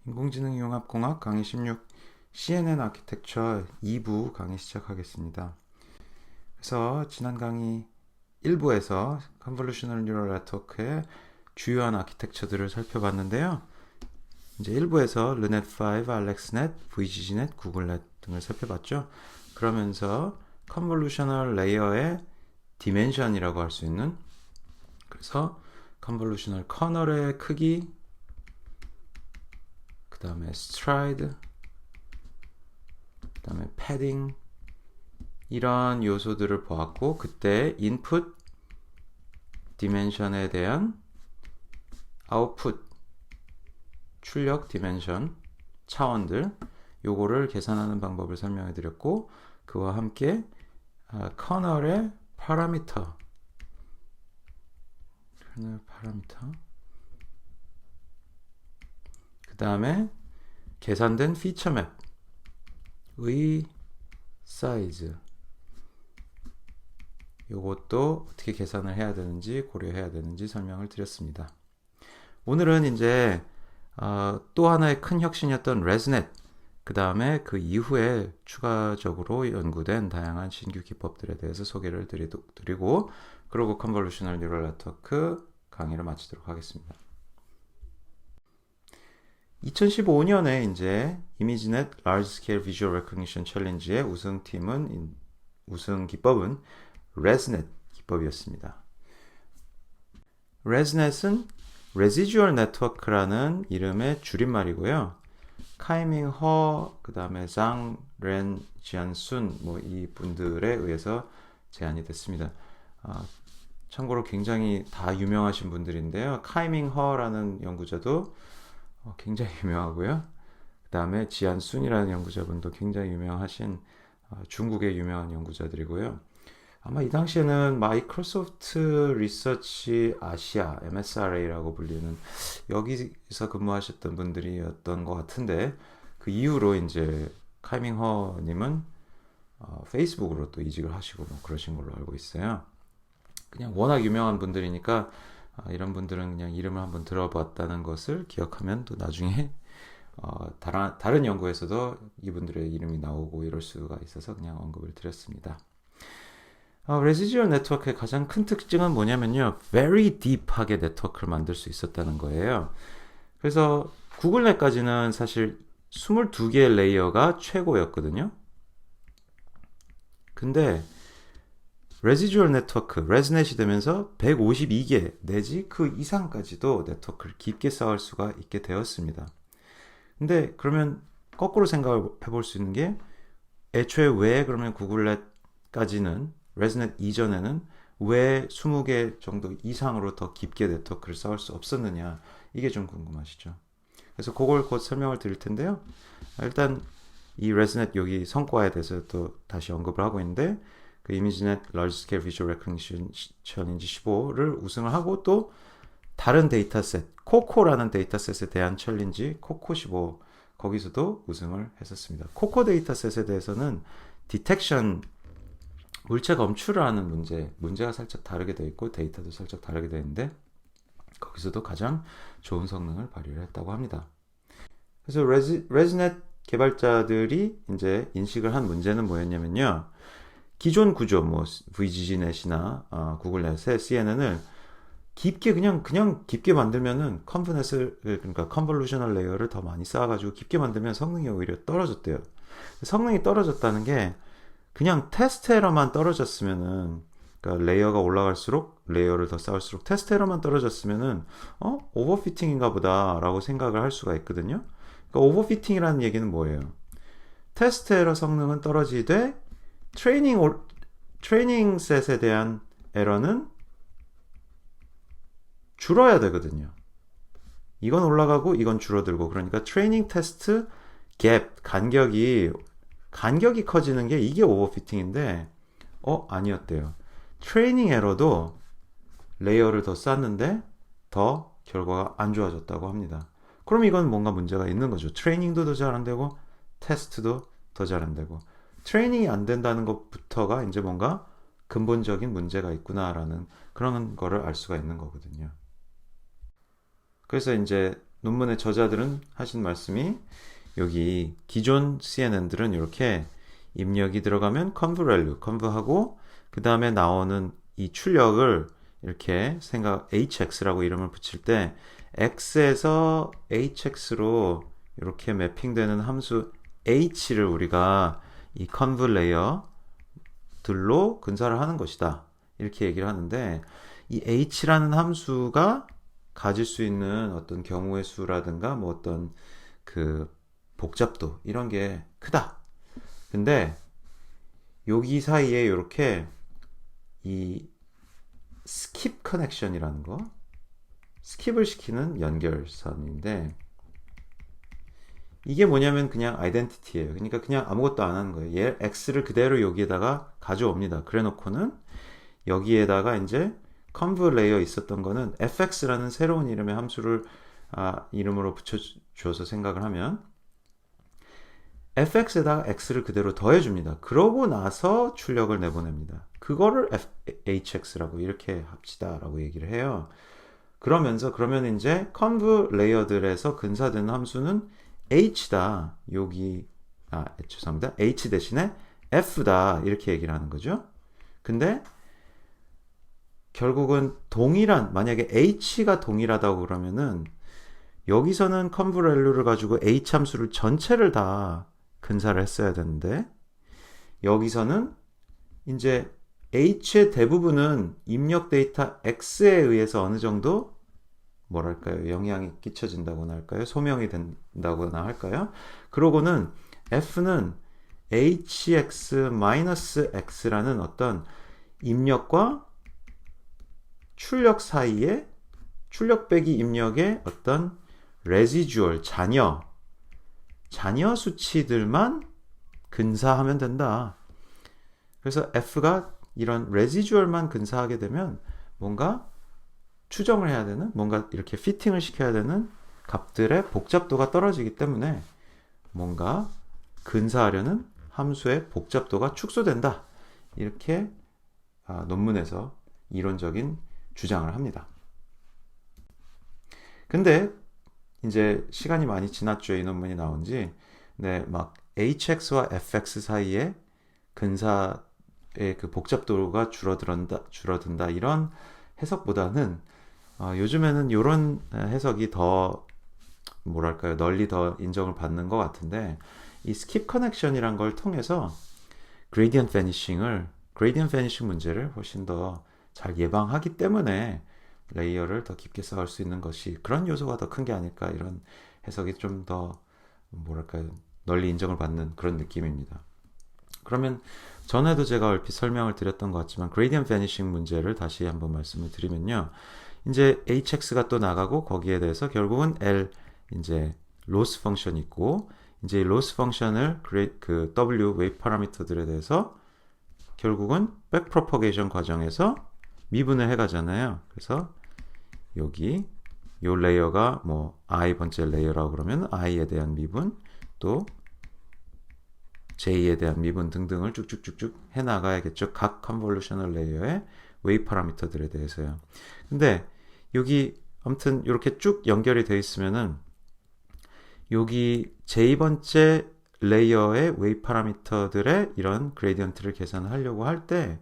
인공지능 융합공학 강의 16 CNN 아키텍처 2부 강의 시작하겠습니다. 그래서 지난 강의 1부에서 Convolutional Neural Network의 주요한 아키텍처들을 살펴봤는데요. 이제 1부에서 르넷5, 알렉스넷, VGG넷, 구글넷 등을 살펴봤죠. 그러면서 Convolutional Layer의 Dimension이라고 할 수 있는, 그래서 Convolutional Kernel의 크기, 그 다음에 stride, 그 다음에 padding, 이런 요소들을 보았고, 그때 input dimension에 대한 output 출력 dimension 차원들, 요거를 계산하는 방법을 설명해 드렸고, 그와 함께 kernel의 파라미터, 그 다음에 계산된 피처 맵의 사이즈, 요것도 어떻게 계산을 해야 되는지 고려해야 되는지 설명을 드렸습니다. 오늘은 이제 또 하나의 큰 혁신이었던 레즈넷, 그 다음에 그 이후에 추가적으로 연구된 다양한 신규 기법들에 대해서 소개를 드리고, 그리고 컨볼루셔널 뉴럴 네트워크 강의를 마치도록 하겠습니다. 2015년에 이제 이미지넷 Large Scale Visual Recognition Challenge의 우승 기법은 ResNet 기법이었습니다. ResNet은 Residual Network라는 이름의 줄임말이고요. 카이밍 허, 그 다음에 장, 렌, 지안순, 이 분들에 의해서 제안이 됐습니다. 참고로 굉장히 다 유명하신 분들인데요. 카이밍 허라는 연구자도 굉장히 유명하고요. 그 다음에 지안순이라는 연구자분도 굉장히 유명하신 중국의 유명한 연구자들이고요. 아마 이 당시에는 마이크로소프트 리서치 아시아, MSRA라고 불리는 여기서 근무하셨던 분들이었던 것 같은데, 그 이후로 이제 카이밍 허님은 페이스북으로 또 이직을 하시고 그러신 걸로 알고 있어요. 그냥 워낙 유명한 분들이니까 이런 분들은 그냥 이름을 한번 들어봤다는 것을 기억하면 또 나중에 다른 연구에서도 이분들의 이름이 나오고 이럴 수가 있어서 그냥 언급을 드렸습니다. 레지듀얼 네트워크의 가장 큰 특징은 뭐냐면요, very deep하게 네트워크를 만들 수 있었다는 거예요. 그래서 구글넷까지는 사실 22개의 레이어가 최고였거든요. 근데 레지듀얼 네트워크, 레즈넷이 되면서 152개 내지 그 이상까지도 네트워크를 깊게 쌓을 수가 있게 되었습니다. 근데 그러면 거꾸로 생각을 해볼 수 있는 게, 애초에 왜 그러면 구글넷까지는, 레즈넷 이전에는 왜 20개 정도 이상으로 더 깊게 네트워크를 쌓을 수 없었느냐, 이게 좀 궁금하시죠? 그래서 그걸 곧 설명을 드릴 텐데요. 일단 이 레즈넷 여기 성과에 대해서 또 다시 언급을 하고 있는데, 그 이미지넷 Large Scale Visual Recognition Challenge 15를 우승을 하고, 또 다른 데이터셋, 코코라는 데이터셋에 대한 챌린지 코코 15, 거기서도 우승을 했었습니다. 코코 데이터셋에 대해서는 디텍션, 물체 검출을 하는 문제가 살짝 다르게 되어 있고 데이터도 살짝 다르게 되어 있는데, 거기서도 가장 좋은 성능을 발휘를 했다고 합니다. 그래서 레즈넷 개발자들이 이제 인식을 한 문제는 뭐였냐면요, 기존 구조, VGG넷이나 구글넷의 CNN을 그냥 깊게 만들면은 그러니까 컨볼루셔널 레이어를 더 많이 쌓아가지고 깊게 만들면 성능이 오히려 떨어졌대요. 성능이 떨어졌다는 게 그냥 테스트 에러만 떨어졌으면은, 그러니까 레이어가 올라갈수록 레이어를 더 쌓을수록 테스트 에러만 떨어졌으면은 오버피팅인가 보다라고 생각을 할 수가 있거든요. 그러니까 오버피팅이라는 얘기는 뭐예요? 테스트 에러 성능은 떨어지되 트레이닝 셋에 대한 에러는 줄어야 되거든요. 이건 올라가고 이건 줄어들고, 그러니까 트레이닝 테스트 갭, 간격이 커지는 게 이게 오버피팅인데, 아니었대요. 트레이닝 에러도 레이어를 더 쌓는데 더 결과가 안 좋아졌다고 합니다. 그럼 이건 뭔가 문제가 있는 거죠. 트레이닝도 더 잘 안 되고 테스트도 더 잘 안 되고, 트레이닝이 안 된다는 것부터가 이제 뭔가 근본적인 문제가 있구나라는 그런 거를 알 수가 있는 거거든요. 그래서 이제 논문의 저자들은 하신 말씀이 여기 기존 CNN들은 이렇게 입력이 들어가면 conv value, conv하고 그 다음에 나오는 이 출력을 이렇게 hx라고 이름을 붙일 때 x에서 hx로 이렇게 매핑되는 함수 h를 우리가 이 conv 레이어들로 근사를 하는 것이다. 이렇게 얘기를 하는데 이 h라는 함수가 가질 수 있는 어떤 경우의 수라든가 뭐 어떤 그 복잡도 이런 게 크다. 근데 여기 사이에 이렇게 이 스킵 커넥션이라는 거, 스킵을 시키는 연결선인데 이게 뭐냐면 그냥 아이덴티티예요. 그러니까 그냥 아무것도 안 하는 거예요. 얘 x를 그대로 여기에다가 가져옵니다. 그래놓고는 여기에다가 이제 conv 레이어 있었던 거는 fx라는 새로운 이름의 함수를 이름으로 붙여줘서 생각을 하면 fx에다가 x를 그대로 더해줍니다. 그러고 나서 출력을 내보냅니다. 그거를 hx라고 이렇게 합시다 라고 얘기를 해요. 그러면 이제 conv 레이어들에서 근사되는 함수는 h다. 여기 죄송합니다. h 대신에 f다. 이렇게 얘기를 하는 거죠. 근데 결국은 만약에 h가 동일하다고 그러면은 여기서는 conv value를 가지고 h 함수를 전체를 다 근사를 했어야 되는데 여기서는 이제 h의 대부분은 입력 데이터 x에 의해서 어느 정도 뭐랄까요? 영향이 끼쳐진다고나 할까요? 소명이 된다거나 할까요? 그러고는 f는 hx-x라는 어떤 입력과 출력 사이에 출력 빼기 입력의 어떤 residual 잔여 수치들만 근사하면 된다. 그래서 f가 이런 residual만 근사하게 되면 뭔가 추정을 해야 되는, 뭔가 이렇게 피팅을 시켜야 되는 값들의 복잡도가 떨어지기 때문에 뭔가 근사하려는 함수의 복잡도가 축소된다. 이렇게 논문에서 이론적인 주장을 합니다. 근데 이제 시간이 많이 지났죠. 이 논문이 나온 지. 네, 막 hx와 fx 사이에 근사의 그 복잡도가 줄어든다 이런 해석보다는 요즘에는 이런 해석이 더 뭐랄까요, 널리 더 인정을 받는 것 같은데 이 스킵 커넥션이란 걸 통해서 그레이디언트 베니싱 문제를 훨씬 더 잘 예방하기 때문에 레이어를 더 깊게 쌓을 수 있는 것이 그런 요소가 더 큰 게 아닐까, 이런 해석이 좀 더 뭐랄까요, 널리 인정을 받는 그런 느낌입니다. 그러면 전에도 제가 얼핏 설명을 드렸던 것 같지만 그레이디언트 베니싱 문제를 다시 한번 말씀을 드리면요, 이제 hx가 또 나가고 거기에 대해서 결국은 이제 로스 펑션이 있고, 이제 로스 펑션을 그 w 웨이브 파라미터들에 대해서 결국은 백 프로퍼게이션 과정에서 미분을 해가잖아요. 그래서 여기 요 레이어가 뭐 i 번째 레이어라고 그러면 i에 대한 미분, 또 j에 대한 미분 등등을 쭉쭉쭉쭉 해나가야겠죠. 각 컨볼루셔널 레이어의 웨이브 파라미터들에 대해서요. 근데 여기 아무튼 이렇게 쭉 연결이 되어 있으면은 여기 j번째 레이어의 웨이브 파라미터들의 이런 그레이디언트를 계산하려고 할 때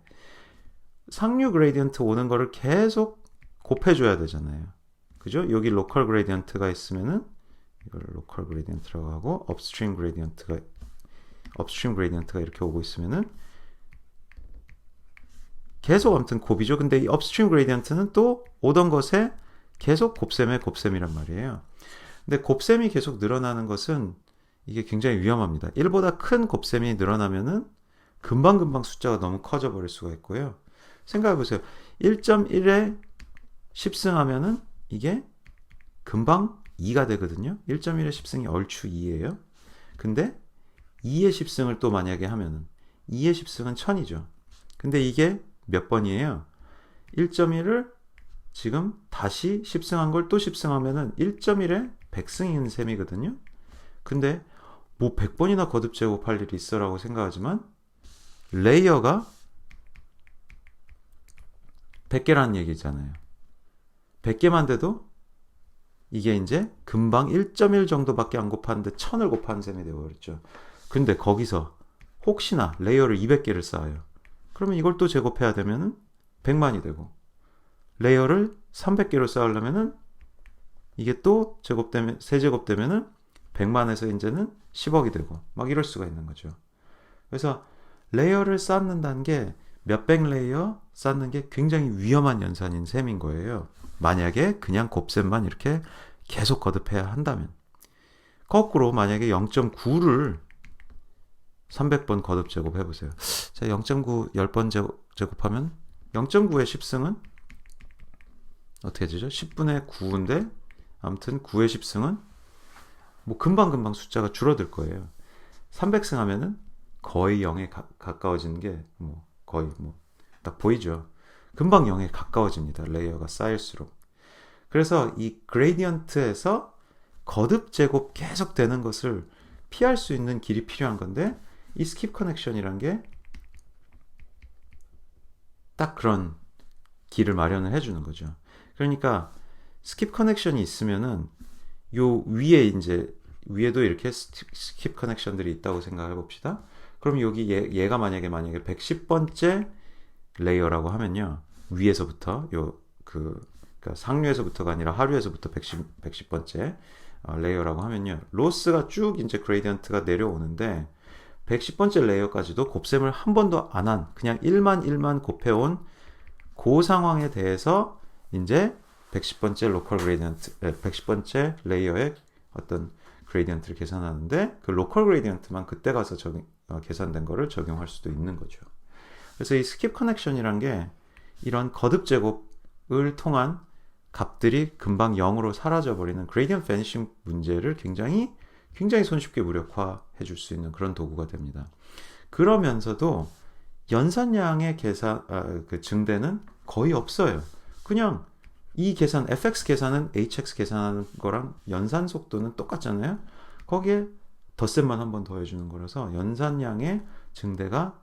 상류 그레이디언트 오는 거를 계속 곱해줘야 되잖아요. 그죠? 여기 로컬 그레이디언트가 있으면은 이걸 로컬 그레이디언트라고 하고 업스트림 그레이디언트가 이렇게 오고 있으면은 계속 아무튼 곱이죠. 근데 이 업스트림 그레이디언트는 또 오던 것에 계속 곱셈이란 말이에요. 근데 곱셈이 계속 늘어나는 것은 이게 굉장히 위험합니다. 1보다 큰 곱셈이 늘어나면은 금방 숫자가 너무 커져 버릴 수가 있고요. 생각해 보세요. 1.1에 10승하면은 이게 금방 2가 되거든요. 1.1에 10승이 얼추 2예요. 근데 2의 10승을 또 만약에 하면은 2의 10승은 1000이죠. 근데 이게 몇 번이에요? 1.1을 지금 다시 10승한 걸 또 10승하면은 1.1에 100승인 셈이거든요. 근데 뭐 100번이나 거듭 제곱할 일이 있어라고 생각하지만 레이어가 100개라는 얘기잖아요. 100개만 돼도 이게 이제 금방 1.1 정도밖에 안 곱하는데 1000을 곱하는 셈이 되어버렸죠. 근데 거기서 혹시나 레이어를 200개를 쌓아요. 그러면 이걸 또 제곱해야 되면은 100만이 되고, 레이어를 300개로 쌓으려면은 이게 또 제곱되면, 세제곱되면은 100만에서 이제는 10억이 되고 막 이럴 수가 있는 거죠. 그래서 레이어를 쌓는다는 게 몇백 레이어 쌓는 게 굉장히 위험한 연산인 셈인 거예요. 만약에 그냥 곱셈만 이렇게 계속 거듭해야 한다면. 거꾸로 만약에 0.9를 300번 거듭 제곱해 보세요. 자, 0.9 10번 제곱하면 0.9의 10승은 어떻게 되죠? 10분의 9인데 아무튼 9의 10승은 뭐 금방금방 숫자가 줄어들 거예요. 300승 하면은 거의 0에 가까워지는 게 뭐 거의 뭐 딱 보이죠. 금방 0에 가까워집니다. 레이어가 쌓일수록. 그래서 이 그레디언트에서 거듭 제곱 계속 되는 것을 피할 수 있는 길이 필요한 건데, 이 스킵 커넥션이란 게 딱 그런 길을 마련을 해주는 거죠. 그러니까 스킵 커넥션이 있으면은 요 위에 이제 위에도 이렇게 스킵 커넥션들이 있다고 생각해 봅시다. 그럼 여기 얘가 만약에 110번째 레이어라고 하면요, 위에서부터 그러니까 상류에서부터가 아니라 하류에서부터 110번째 레이어라고 하면요, 로스가 쭉 이제 그레디언트가 내려오는데 110번째 레이어까지도 곱셈을 한 번도 안 한, 그냥 1만 곱해온 그 상황에 대해서 이제 110번째 로컬 그레디언트, 110번째 레이어의 어떤 그레디언트를 계산하는데, 그 로컬 그레디언트만 그때 가서 계산된 거를 적용할 수도 있는 거죠. 그래서 이 스킵 커넥션이란 게 이런 거듭 제곱을 통한 값들이 금방 0으로 사라져버리는 그레디언트 베니싱 문제를 굉장히 손쉽게 무력화해 줄 수 있는 그런 도구가 됩니다. 그러면서도 연산량의 그 증대는 거의 없어요. 그냥 이 계산, fx 계산은 hx 계산하는 거랑 연산 속도는 똑같잖아요. 거기에 덧셈만 한 번 더해주는 거라서 연산량의 증대가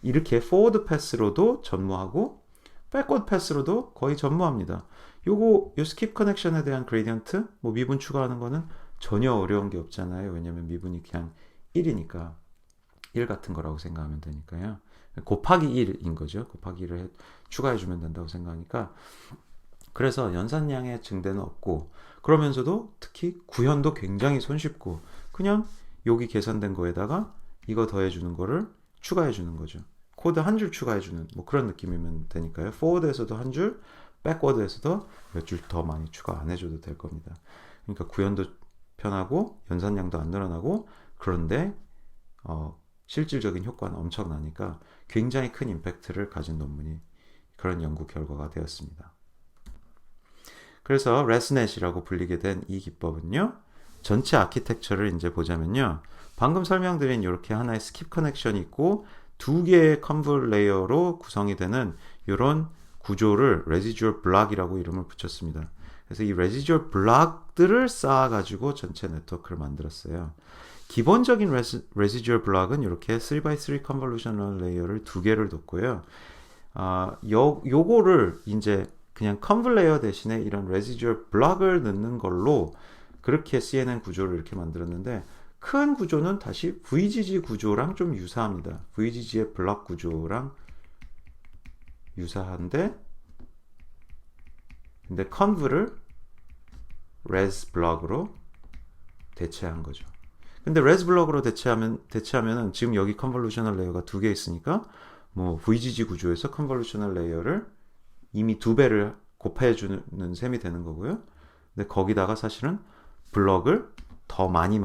이렇게 포워드 패스로도 전무하고 백워드 패스로도 거의 전무합니다. 요 스킵 커넥션에 대한 그레디언트, 뭐 미분 추가하는 거는 전혀 어려운 게 없잖아요. 왜냐면 미분이 그냥 1이니까 1 같은 거라고 생각하면 되니까요. 곱하기 1인 거죠. 곱하기 1을 추가해주면 된다고 생각하니까. 그래서 연산량의 증대는 없고, 그러면서도 특히 구현도 굉장히 손쉽고, 그냥 여기 계산된 거에다가 이거 더해주는 거를 추가해주는 거죠. 코드 한 줄 추가해주는 뭐 그런 느낌이면 되니까요. 포워드에서도 한 줄, 백워드에서도 몇 줄 더 많이 추가 안 해줘도 될 겁니다. 그러니까 구현도 편하고 연산량도 안 늘어나고, 그런데 실질적인 효과는 엄청나니까 굉장히 큰 임팩트를 가진 논문이, 그런 연구 결과가 되었습니다. 그래서 레스넷이라고 불리게 된 이 기법은요, 전체 아키텍처를 이제 보자면요, 방금 설명드린 이렇게 하나의 스킵 커넥션이 있고 두 개의 컨볼 레이어로 구성이 되는 이런 구조를 레지듀얼 블락이라고 이름을 붙였습니다. 그래서 이 레지듀얼 블락들을 쌓아가지고 전체 네트워크를 만들었어요. 기본적인 레지듀얼 블락은 이렇게 3x3 컨볼루셔널 레이어를 두 개를 뒀고요. 요거를 이제 그냥 컨볼 레이어 대신에 이런 레지듀얼 블락을 넣는 걸로 그렇게 CNN 구조를 이렇게 만들었는데, 큰 구조는 다시 VGG 구조랑 좀 유사합니다. VGG의 블락 구조랑 유사한데, 근데 컨브를 레즈 블럭으로 대체한 거죠. 근데 레즈 블럭으로 대체하면은 지금 여기 컨볼루셔널 레이어가 두 개 있으니까 뭐 VGG 구조에서 컨볼루셔널 레이어를 이미 2배를 곱해주는 셈이 되는 거고요. 근데 거기다가 사실은 블럭을 더 많이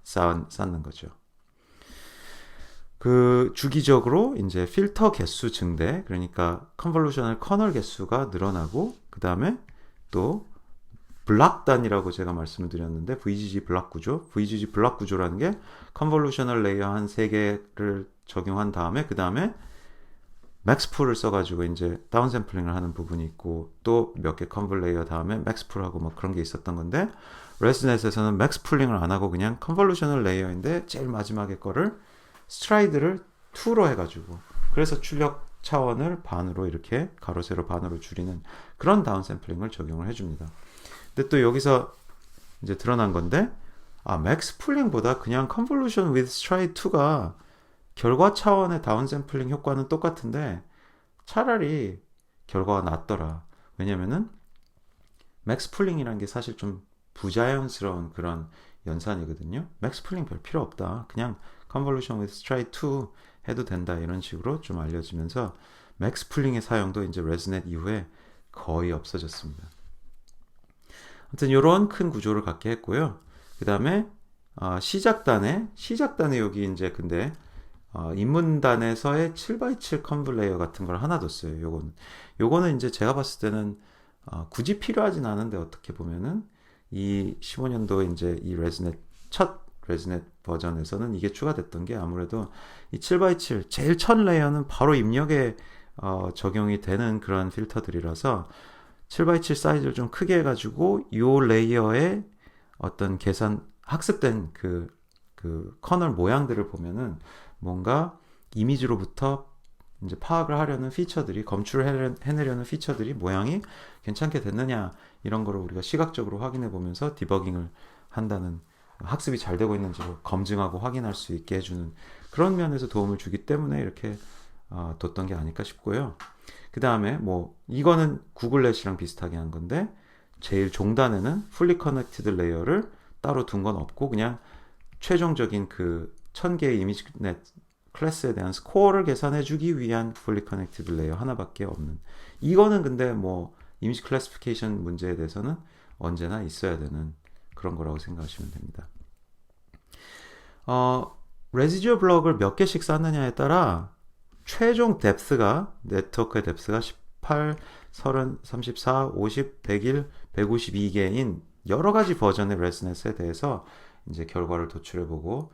쌓는 거죠. 그 주기적으로 이제 필터 개수 증대, 그러니까 컨볼루셔널 커널 개수가 늘어나고, 그 다음에 또 블락 단이라고 제가 말씀을 드렸는데, VGG 블락 구조, VGG 블락 구조라는 게 컨볼루셔널 레이어 한 3개를 적용한 다음에, 그 다음에 맥스풀을 써가지고 이제 다운샘플링을 하는 부분이 있고, 또 몇 개 컨볼 레이어 다음에 맥스풀하고 뭐 그런 게 있었던 건데, 레스넷에서는 맥스풀링을 안 하고 그냥 컨볼루셔널 레이어인데 제일 마지막에 거를 스트라이드를 2로 해가지고, 그래서 출력 차원을 반으로 이렇게 가로 세로 반으로 줄이는 그런 다운샘플링을 적용을 해줍니다. 근데 또 여기서 이제 드러난 건데, 맥스 풀링보다 그냥 Convolution with Stride 2가 결과 차원의 다운샘플링 효과는 똑같은데 차라리 결과가 낫더라. 왜냐면은 맥스 풀링이라는 게 사실 좀 부자연스러운 그런 연산이거든요. 맥스 풀링 별 필요 없다. 그냥 Convolution with Stride 2 해도 된다. 이런 식으로 좀 알려지면서 맥스 풀링의 사용도 이제 레즈넷 이후에 거의 없어졌습니다. 아무튼 이런 큰 구조를 갖게 했고요. 그 다음에 시작단에 여기 이제 근데 입문단에서의 7x7 컨브 레이어 같은 걸 하나 뒀어요. 요거는 이제 제가 봤을 때는 굳이 필요하진 않은데 어떻게 보면은 이 15년도에 이제 이 첫 레즈넷 버전에서는 이게 추가됐던 게 아무래도 이 7x7 제일 첫 레이어는 바로 입력에 적용이 되는 그런 필터들이라서 7x7 사이즈를 좀 크게 해가지고 이 레이어의 어떤 학습된 그 커널 모양들을 보면은 뭔가 이미지로부터 이제 파악을 하려는 피처들이, 검출을 해내려는 피처들이 모양이 괜찮게 됐느냐, 이런 거를 우리가 시각적으로 확인해 보면서 디버깅을 한다는, 학습이 잘 되고 있는지를 검증하고 확인할 수 있게 해주는 그런 면에서 도움을 주기 때문에 이렇게 뒀던 게 아닐까 싶고요. 그 다음에 뭐 이거는 구글렛이랑 비슷하게 한 건데, 제일 종단에는 fully connected 레이어를 따로 둔 건 없고 그냥 최종적인 그 1000개의 이미지넷 클래스에 대한 스코어를 계산해 주기 위한 fully connected 레이어 하나밖에 없는, 이거는 근데 뭐 이미지 클래시피케이션 문제에 대해서는 언제나 있어야 되는 그런 거라고 생각하시면 됩니다. 레지듀얼 블럭을 몇 개씩 쌓느냐에 따라 최종 뎁스가, 네트워크의 뎁스가 18, 30, 34, 50, 101, 152개인 여러 가지 버전의 레즈넷에 대해서 이제 결과를 도출해보고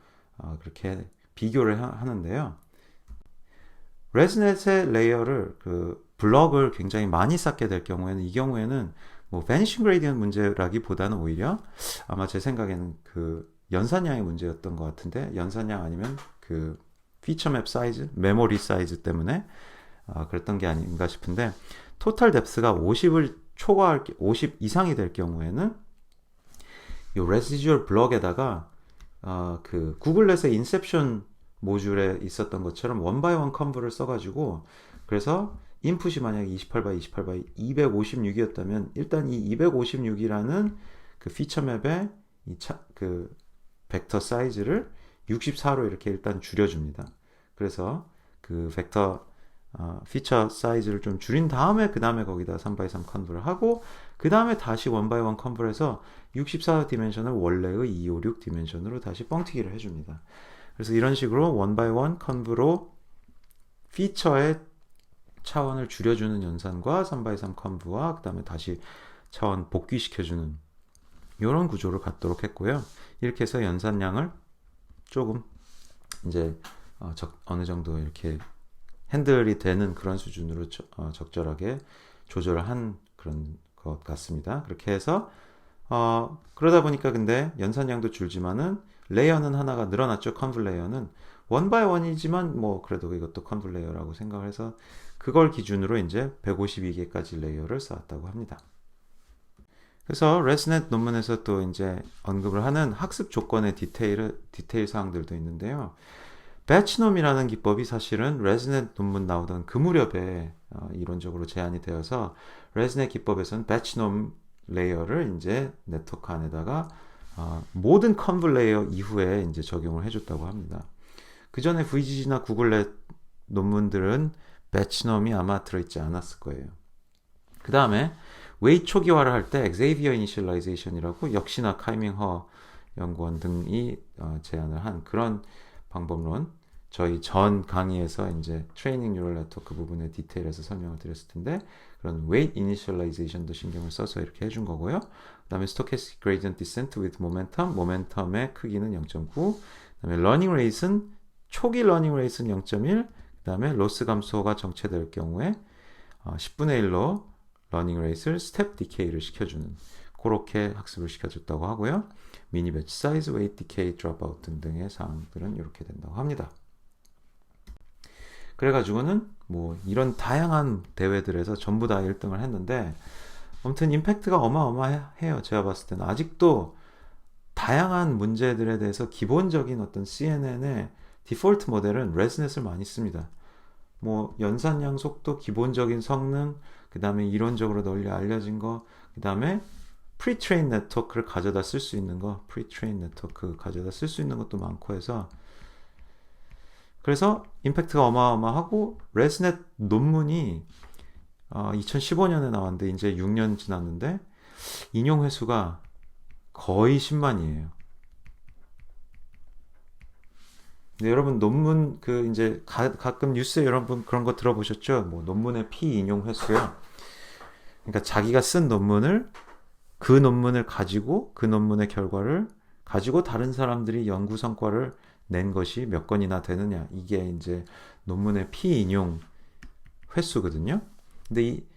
그렇게 비교를 하는데요. 레즈넷의 레이어를 블럭을 굉장히 많이 쌓게 될 경우에는, 이 경우에는 뭐 vanishing gradient 문제라기보다는 오히려 아마 제 생각에는 그 연산량의 문제였던 것 같은데, 연산량 아니면 그 피처 맵 사이즈, 메모리 사이즈 때문에 그랬던 게 아닌가 싶은데, 토탈 뎁스가 50을 초과할 50 이상이 될 경우에는 이 레지듀얼 블럭에다가 그 구글렛의 인셉션 모듈에 있었던 것처럼 원바이원 컨브를 써가지고, 그래서 인풋이 만약에 28x28x 256이었다면 일단 이 256이라는 그 피처 맵의 그 벡터 사이즈를 64로 이렇게 일단 줄여줍니다. 그래서 그 벡터 피처 사이즈를 좀 줄인 다음에 그 다음에 거기다 3x3 컨브를 하고, 그 다음에 다시 1x1 컨브를 해서 64 디멘션을 원래의 256 디멘션으로 다시 뻥튀기를 해줍니다. 그래서 이런 식으로 1x1 컨브로 피처의 차원을 줄여주는 연산과 3x3 컨브와 그 다음에 다시 차원 복귀시켜주는 이런 구조를 갖도록 했고요. 이렇게 해서 연산량을 조금 이제 어느 정도 이렇게 핸들이 되는 그런 수준으로 적절하게 조절을 한 그런 것 같습니다. 그렇게 해서 그러다 보니까 근데 연산량도 줄지만은 레이어는 하나가 늘어났죠. 컨브 레이어는 1x1이지만 뭐 그래도 이것도 컨브 레이어라고 생각을 해서 그걸 기준으로 이제 152개까지 레이어를 쌓았다고 합니다. 그래서 레즈넷 논문에서 또 이제 언급을 하는 학습 조건의 디테일 사항들도 있는데요. 배치놈이라는 기법이 사실은 레즈넷 논문 나오던 그 무렵에 이론적으로 제안이 되어서, 레즈넷 기법에서는 배치놈 레이어를 이제 네트워크 안에다가 모든 컨브 레이어 이후에 이제 적용을 해줬다고 합니다. 그 전에 VGG나 구글렛 논문들은 배치놈이 아마 들어있지 않았을 거예요. 그 다음에 웨이트 초기화를 할 때 엑세이비어 이니셜라이제이션이라고 역시나 카이밍허 연구원 등이 제안을 한 그런 방법론, 저희 전 강의에서 이제 트레이닝 뉴럴 네트워크 부분의 디테일에서 설명을 드렸을 텐데, 그런 웨이트 이니셜라이제이션도 신경을 써서 이렇게 해준 거고요. 그 다음에 스토캐스틱 그레이디언트 디센트 with 모멘텀, 모멘텀의 크기는 0.9, 그 다음에 러닝 레이트는 초기 러닝 레이트는 0.1, 그 다음에 로스 감소가 정체될 경우에 10분의 1로 러닝 레이트를 스텝 디케이를 시켜주는, 그렇게 학습을 시켜줬다고 하고요. 미니 배치 사이즈, 웨이트 디케이, 드롭아웃 등등의 사항들은 이렇게 된다고 합니다. 그래가지고는 뭐 이런 다양한 대회들에서 전부 다 1등을 했는데, 아무튼 임팩트가 어마어마해요. 제가 봤을 때는 아직도 다양한 문제들에 대해서 기본적인 어떤 CNN의 디폴트 모델은 레즈넷을 많이 씁니다. 뭐 연산량 속도, 기본적인 성능, 그 다음에 이론적으로 널리 알려진 거, 그 다음에 프리트레인 네트워크를 가져다 쓸 수 있는 거, 프리트레인 네트워크 가져다 쓸 수 있는 것도 많고 해서, 그래서 임팩트가 어마어마하고 레즈넷 논문이 2015년에 나왔는데 이제 6년 지났는데 인용 횟수가 거의 10만이에요. 근데 여러분 논문 그 이제 가끔 뉴스에 여러분 그런 거 들어보셨죠? 뭐 논문의 피인용 횟수요. 그러니까 자기가 쓴 논문을 그 논문을 가지고 그 논문의 결과를 가지고 다른 사람들이 연구 성과를 낸 것이 몇 건이나 되느냐. 이게 이제 논문의 피인용 횟수거든요. 근데 이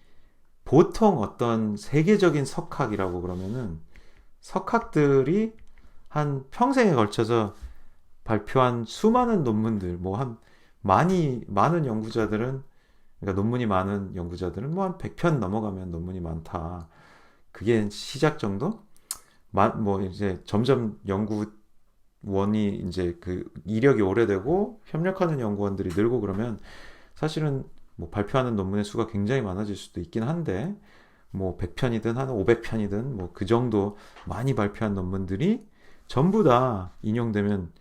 보통 어떤 세계적인 석학이라고 그러면은 석학들이 한 평생에 걸쳐서 발표한 수많은 논문들, 뭐 한 많은 연구자들은, 그러니까 논문이 많은 연구자들은 뭐 한 100편 넘어가면 논문이 많다. 그게 시작 정도? 뭐 이제 점점 연구원이 이제 그 이력이 오래되고 협력하는 연구원들이 늘고 그러면 사실은 뭐 발표하는 논문의 수가 굉장히 많아질 수도 있긴 한데 뭐 100편이든 한 500편이든 뭐 그 정도 많이 발표한 논문들이 전부 다 인용되면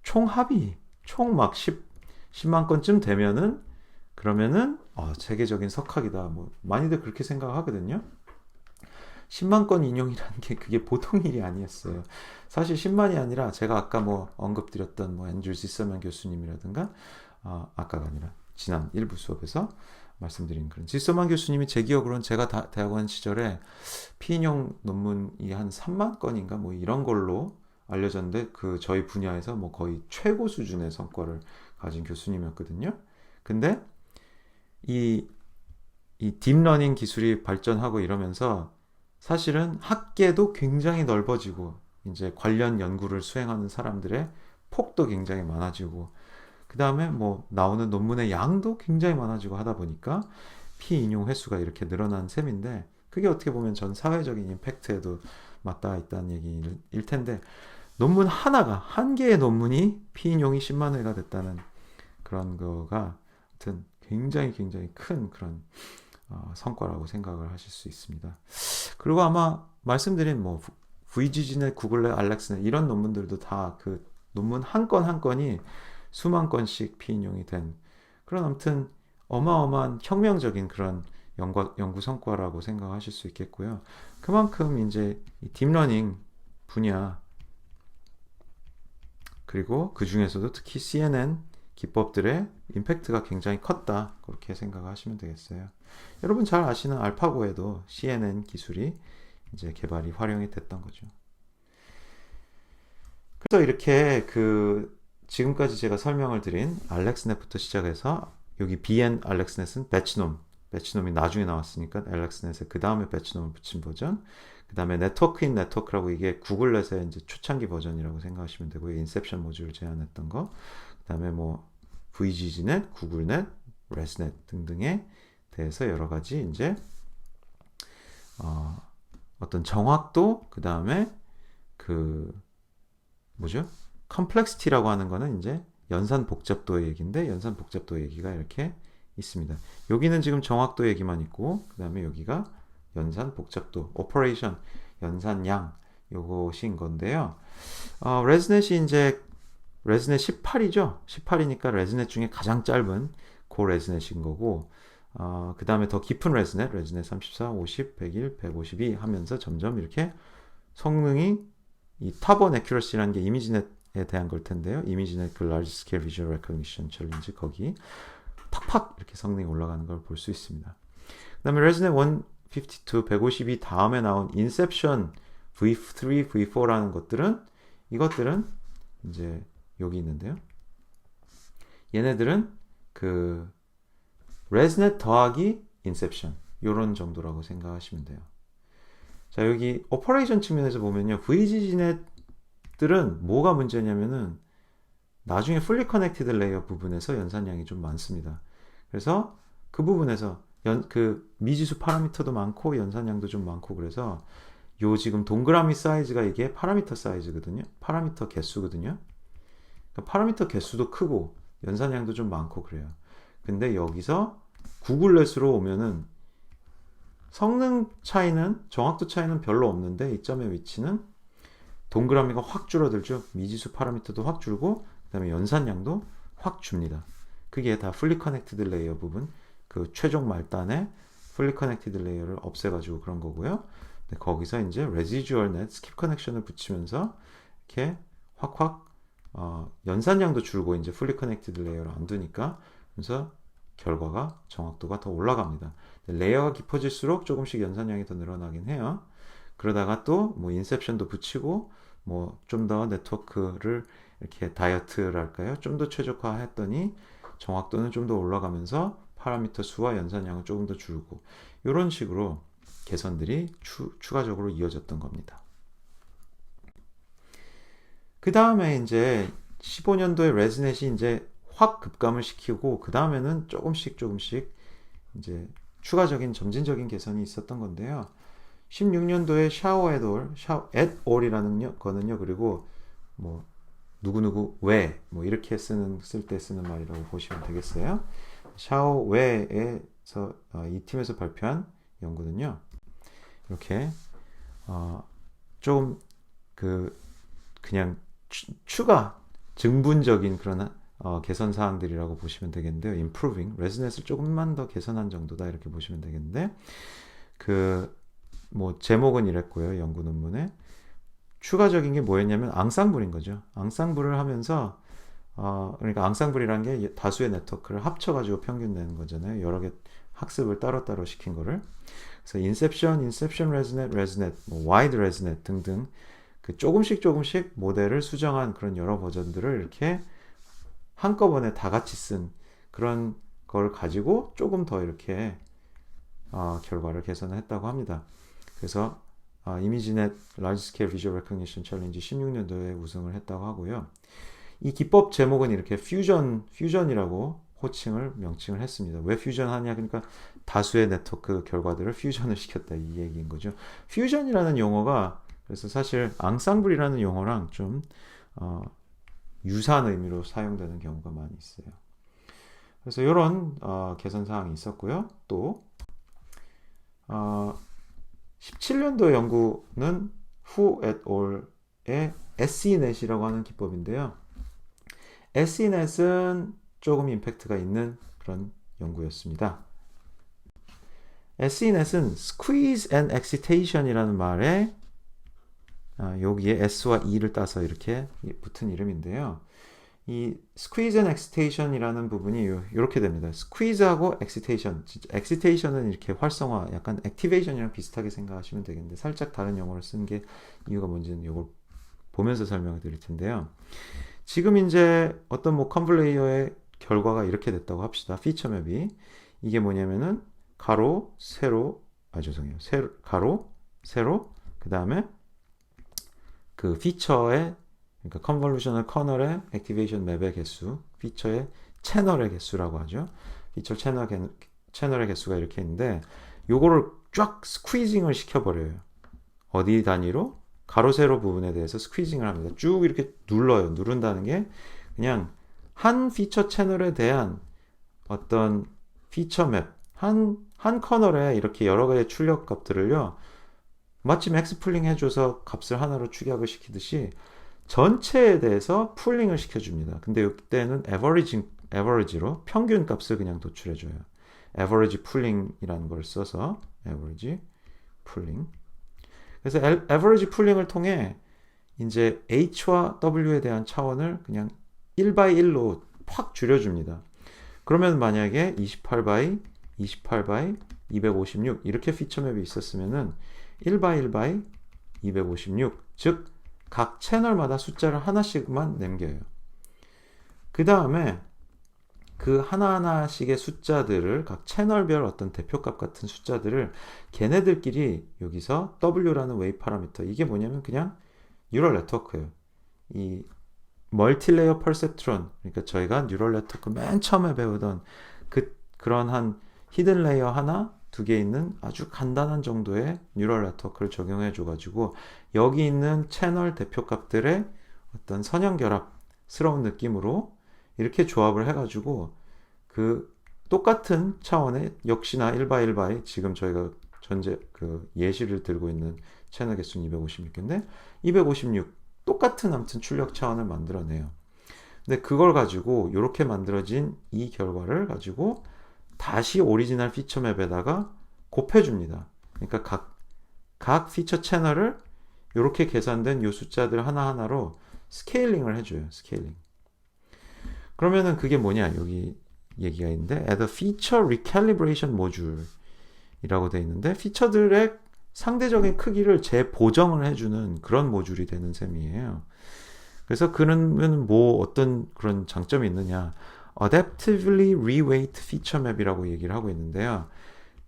총합이 총 막 10만 건쯤 되면은 그러면은 세계적인 석학이다. 뭐 많이들 그렇게 생각하거든요. 10만 건 인용이라는 게 그게 보통 일이 아니었어요. 사실 10만이 아니라 제가 아까 뭐 언급드렸던 뭐 앤드류 지서만 교수님이라든가 아까가 아니라 지난 일부 수업에서 말씀드린 그런 지서만 교수님이 제 기억으로는 제가 대학원 시절에 피인용 논문이 한 3만 건인가 뭐 이런 걸로 알려졌는데 그 저희 분야에서 뭐 거의 최고 수준의 성과를 가진 교수님이었거든요. 근데 이, 이 딥러닝 기술이 발전하고 이러면서 사실은 학계도 굉장히 넓어지고 이제 관련 연구를 수행하는 사람들의 폭도 굉장히 많아지고 그 다음에 뭐 나오는 논문의 양도 굉장히 많아지고 하다 보니까 피인용 횟수가 이렇게 늘어난 셈인데 그게 어떻게 보면 전 사회적인 임팩트에도 맞닿아 있다는 얘기일 텐데 논문 하나가 한 개의 논문이 피인용이 10만 회가 됐다는 그런 거가 하여튼 굉장히 큰 그런 성과라고 생각을 하실 수 있습니다. 그리고 아마 말씀드린 뭐 VGGnet, 구글넷, 알렉스넷 이런 논문들도 다 그 논문 한 건 한 건이 수만 건씩 피인용이 된 그런 아무튼 어마어마한 혁명적인 그런 연구 성과라고 생각하실 수 있겠고요. 그만큼 이제 딥러닝 분야 그리고 그 중에서도 특히 CNN 기법들의 임팩트가 굉장히 컸다. 그렇게 생각하시면 되겠어요. 여러분 잘 아시는 알파고에도 CNN 기술이 이제 개발이 활용이 됐던 거죠. 그래서 이렇게 그 지금까지 제가 설명을 드린 알렉스넷부터 시작해서 여기 BN 알렉스넷은 배치놈이 나중에 나왔으니까 알렉스넷에 그 다음에 배치놈을 붙인 버전. 그 다음에 네트워크인 네트워크라고 이게 구글넷의 이제 초창기 버전이라고 생각하시면 되고요. 인셉션 모듈 제안했던 거. 그 다음에 뭐 VGGnet, 구글넷, 레스넷 등등에 대해서 여러 가지 이제 어떤 정확도 그 다음에 그 뭐죠? 컴플렉시티라고 하는 거는 이제 연산 복잡도의 얘기인데 연산 복잡도 얘기가 이렇게 있습니다. 여기는 지금 정확도 얘기만 있고 그 다음에 여기가 연산 복잡도, 오퍼레이션, 연산량 요것인 건데요. 레즈넷이 이제 레즈넷 18이죠. 18이니까 레즈넷 중에 가장 짧은 고 레즈넷인 거고 그 다음에 더 깊은 레즈넷 34, 50, 101, 152 하면서 점점 이렇게 성능이 이 탑원 애큐러시라는 게 이미지넷에 대한 걸 텐데요. 이미지넷 그 large scale visual recognition 챌린지 거기 팍팍 이렇게 성능이 올라가는 걸 볼 수 있습니다. 그 다음에 레즈넷 152, 152 다음에 나온 인셉션 V3, V4라는 이것들은 이제 여기 있는데요. 얘네들은 그 레즈넷 더하기 인셉션 요런 정도라고 생각하시면 돼요. 자, 여기 오퍼레이션 측면에서 보면요. VGG넷들은 뭐가 문제냐면은 나중에 풀리 커넥티드 레이어 부분에서 연산량이 좀 많습니다. 그래서 그 부분에서 그 미지수 파라미터도 많고 연산량도 좀 많고 그래서 요 지금 동그라미 사이즈가 이게 파라미터 사이즈거든요. 파라미터 개수거든요. 그러니까 파라미터 개수도 크고 연산량도 좀 많고 그래요. 근데 여기서 구글렛으로 오면은 성능 차이는 정확도 차이는 별로 없는데 이 점의 위치는 동그라미가 확 줄어들죠. 미지수 파라미터도 확 줄고 그다음에 연산량도 확 줍니다. 그게 다 풀리 커넥티드 레이어 부분, 그 최종 말단에 풀리 커넥티드 레이어를 없애가지고 그런 거고요. 근데 거기서 이제 residual net skip connection을 붙이면서 이렇게 확확 연산량도 줄고 이제 풀리 커넥티드 레이어를 안 두니까 그래서 결과가 정확도가 더 올라갑니다. 레이어가 깊어질수록 조금씩 연산량이 더 늘어나긴 해요. 그러다가 또 뭐 인셉션도 붙이고 뭐 좀 더 네트워크를 이렇게 다이어트랄까요? 좀 더 최적화했더니 정확도는 좀 더 올라가면서 파라미터 수와 연산량은 조금 더 줄고 이런 식으로 개선들이 추가적으로 이어졌던 겁니다. 그 다음에 이제 15년도에 레즈넷이 이제 확 급감을 시키고 그 다음에는 조금씩 이제 추가적인 점진적인 개선이 있었던 건데요. 16년도에 샤오 앳 올이라는 거는요. 그리고 뭐 누구누구 왜 뭐 이렇게 쓸 때 쓰는 말이라고 보시면 되겠어요. 샤오 웨에서 이 팀에서 발표한 연구는요. 이렇게 좀 그냥 추가 증분적인 그런 개선 사항들이라고 보시면 되겠는데요. improving, 레즈넷을 조금만 더 개선한 정도다 이렇게 보시면 되겠는데 뭐 제목은 이랬고요. 연구 논문에 추가적인 게 뭐였냐면 앙상블인 거죠. 앙상블을 하면서 그러니까 앙상블이라는 게 다수의 네트워크를 합쳐가지고 평균 내는 거잖아요. 여러 개 학습을 따로따로 시킨 거를. 그래서 인셉션 레즈넷, 뭐 와이드 레즈넷 등등 그 조금씩 모델을 수정한 그런 여러 버전들을 이렇게 한꺼번에 다 같이 쓴 그런 걸 가지고 조금 더 이렇게 결과를 개선했다고 합니다. 그래서 이미지넷 라지 스케일 비주얼 레코그니션 챌린지 16년도에 우승을 했다고 하고요. 이 기법 제목은 이렇게 퓨전이라고 명칭을 했습니다. 왜 퓨전하냐? 그러니까 다수의 네트워크 결과들을 퓨전을 시켰다 이 얘기인 거죠. 퓨전이라는 용어가 그래서 사실 앙상블이라는 용어랑 좀 유사한 의미로 사용되는 경우가 많이 있어요. 그래서 이런 개선 사항이 있었고요. 또 17년도 연구는 Hu et al.의 SENet이라고 하는 기법인데요. SENet은 조금 임팩트가 있는 그런 연구였습니다. SENet은 Squeeze and Excitation이라는 말에 여기에 S와 E를 따서 이렇게 붙은 이름인데요. 이 Squeeze and Excitation이라는 부분이 이렇게 됩니다. Squeeze하고 Excitation, Excitation은 이렇게 활성화, 약간 Activation이랑 비슷하게 생각하시면 되겠는데 살짝 다른 용어를 쓴 게 이유가 뭔지는 이걸 보면서 설명을 드릴 텐데요. 지금 이제 어떤 뭐 컨블레이어의 결과가 이렇게 됐다고 합시다. 피처 맵이 이게 뭐냐면은 가로, 세로, 가로, 세로, 그 다음에 그 피처의 그러니까 컨볼루셔널 커널의 액티베이션 맵의 개수, 피처의 채널의 개수라고 하죠. 피처 채널의 개수가 이렇게 있는데 요거를 쫙 스퀴징을 시켜버려요. 어디 단위로? 가로, 세로 부분에 대해서 스퀴징을 합니다. 쭉 이렇게 눌러요. 누른다는 게 그냥 한 피처 채널에 대한 어떤 피처 맵, 한 커널에 이렇게 여러 가지 출력 값들을요. 마치 맥스 풀링 해줘서 값을 하나로 축약을 시키듯이 전체에 대해서 풀링을 시켜줍니다. 근데 이때는 average로 평균 값을 그냥 도출해줘요. average pulling이라는 걸 써서 average pulling. 그래서 average pulling을 통해 이제 H와 W에 대한 차원을 그냥 1/1로 확 줄여줍니다. 그러면 만약에 28 256 이렇게 피처 맵이 있었으면은 1/256 즉 각 채널마다 숫자를 하나씩만 남겨요. 그 다음에 그 하나하나씩의 숫자들을 각 채널별 어떤 대표값 같은 숫자들을 걔네들끼리 여기서 W라는 웨이브 파라미터 이게 뭐냐면 그냥 뉴럴 네트워크예요. 이 멀티레이어 퍼셉트론 그러니까 저희가 뉴럴 네트워크 맨 처음에 배우던 그런 한 히든 레이어 하나, 두 개 있는 아주 간단한 정도의 뉴럴 네트워크를 적용해 줘가지고 여기 있는 채널 대표값들의 어떤 선형결합스러운 느낌으로 이렇게 조합을 해가지고 그 똑같은 차원의 역시나 1 by 1 by 지금 저희가 전제 그 예시를 들고 있는 채널 개수는 256개인데 256 똑같은 아무튼 출력 차원을 만들어내요. 근데 그걸 가지고 이렇게 만들어진 이 결과를 가지고 다시 오리지널 피처 맵에다가 곱해줍니다. 그러니까 각 피처 채널을 이렇게 계산된 요 숫자들 하나하나로 스케일링을 해줘요. 스케일링. 그러면은 그게 뭐냐? 여기 얘기가 있는데 add a feature recalibration module이라고 되어 있는데 피처들의 상대적인 크기를 재보정을 해주는 그런 모듈이 되는 셈이에요. 그래서 그러면 뭐 어떤 그런 장점이 있느냐? adaptively reweight feature map이라고 얘기를 하고 있는데요.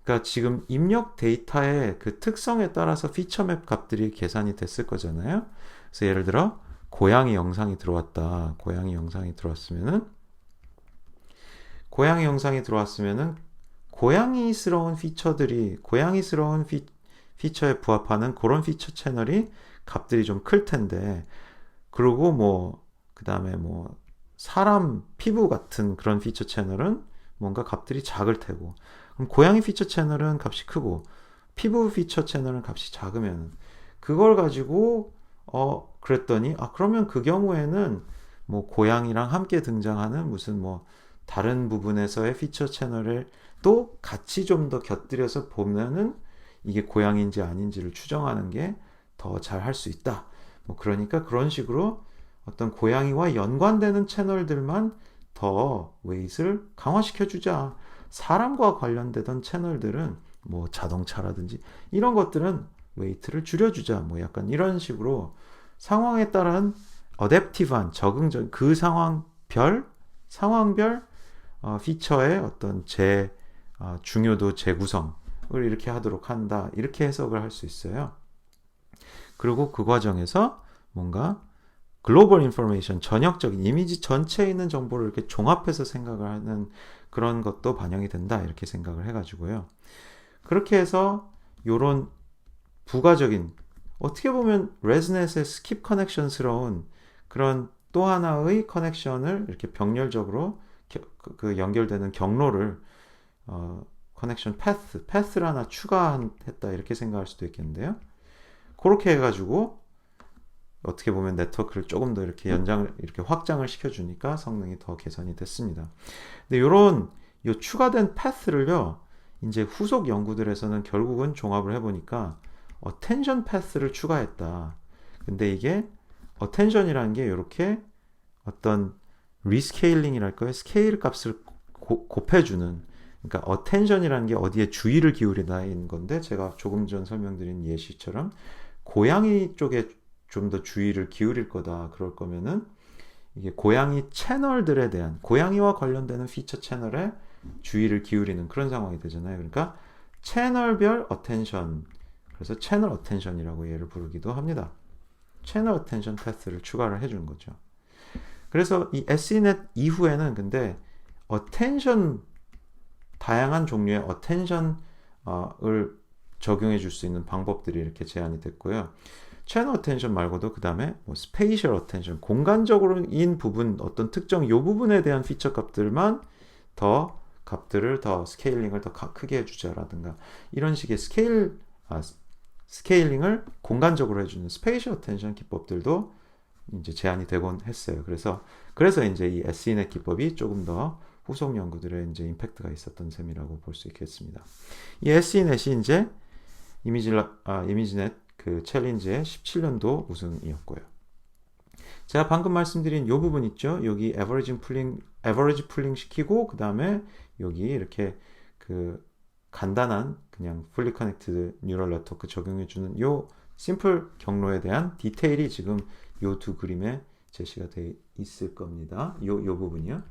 그러니까 지금 입력 데이터의 그 특성에 따라서 피처 맵 값들이 계산이 됐을 거잖아요. 그래서 예를 들어 고양이 영상이 들어왔다. 고양이 영상이 들어왔으면은 고양이스러운 피처들이 고양이스러운 피처에 부합하는 그런 피처 채널이 값들이 좀 클 텐데 그리고 뭐 그 다음에 뭐 사람 피부 같은 그런 피처 채널은 뭔가 값들이 작을 테고 그럼 고양이 피처 채널은 값이 크고 피부 피처 채널은 값이 작으면 그걸 가지고 그랬더니 그러면 그 경우에는 뭐 고양이랑 함께 등장하는 무슨 뭐 다른 부분에서의 피처 채널을 또 같이 좀 더 곁들여서 보면은 이게 고양이인지 아닌지를 추정하는 게 더 잘 할 수 있다. 뭐 그러니까 그런 식으로 어떤 고양이와 연관되는 채널들만 더 웨이트를 강화시켜 주자. 사람과 관련되던 채널들은 뭐 자동차라든지 이런 것들은 웨이트를 줄여주자. 뭐 약간 이런 식으로 상황에 따른 어댑티브한 적응적 그 상황별 피처의 어떤 중요도 재구성을 이렇게 하도록 한다. 이렇게 해석을 할 수 있어요. 그리고 그 과정에서 뭔가 글로벌 인포메이션, 전역적인 이미지 전체에 있는 정보를 이렇게 종합해서 생각을 하는 그런 것도 반영이 된다. 이렇게 생각을 해가지고요. 그렇게 해서 요런 부가적인 어떻게 보면 레즈넷의 스킵 커넥션스러운 그런 또 하나의 커넥션을 이렇게 병렬적으로 그 연결되는 경로를 커넥션 패스를 하나 추가했다 이렇게 생각할 수도 있겠는데요. 그렇게 해가지고 어떻게 보면 네트워크를 조금 더 이렇게 이렇게 확장을 시켜주니까 성능이 더 개선이 됐습니다. 근데 요 추가된 패스를요, 이제 후속 연구들에서는 결국은 종합을 해보니까 attention 패스를 추가했다. 근데 이게 attention이라는 게 이렇게 어떤 리스케일링이랄까요? 스케일 값을 곱해주는 그러니까 attention이라는 게 어디에 주의를 기울이다인 건데 제가 조금 전 설명드린 예시처럼 고양이 쪽에 좀 더 주의를 기울일 거다. 그럴 거면은 이게 고양이 채널들에 대한 고양이와 관련되는 피처 채널에 주의를 기울이는 그런 상황이 되잖아요. 그러니까 채널별 attention 그래서 채널 attention이라고 얘를 부르기도 합니다. 채널 attention 패스를 추가를 해주는 거죠. 그래서 이 SENet 이후에는 근데 attention 다양한 종류의 attention을 적용해 줄 수 있는 방법들이 이렇게 제안이 됐고요. 채널 어텐션 말고도 그 다음에 뭐 스페이셜 어텐션 공간적으로인 부분 어떤 특정 요 부분에 대한 피처 값들만 값들을 더 스케일링을 더 크게 해주자라든가 이런 식의 스케일링을 공간적으로 해주는 스페이셜 어텐션 기법들도 이제 제안이 되곤 했어요. 그래서 이제 이 SENet 기법이 조금 더 후속 연구들에 이제 임팩트가 있었던 셈이라고 볼 수 있겠습니다. 이 SENet이 이제 이미지넷 그 챌린지의 17년도 우승이었고요. 제가 방금 말씀드린 이 부분 있죠. 여기 에버리지 풀링 시키고 그 다음에 여기 이렇게 그 간단한 그냥 풀리 커넥티드 뉴럴 네트워크 적용해주는 이 심플 경로에 대한 디테일이 지금 이 두 그림에 제시가 되어 있을 겁니다. 이 부분이요.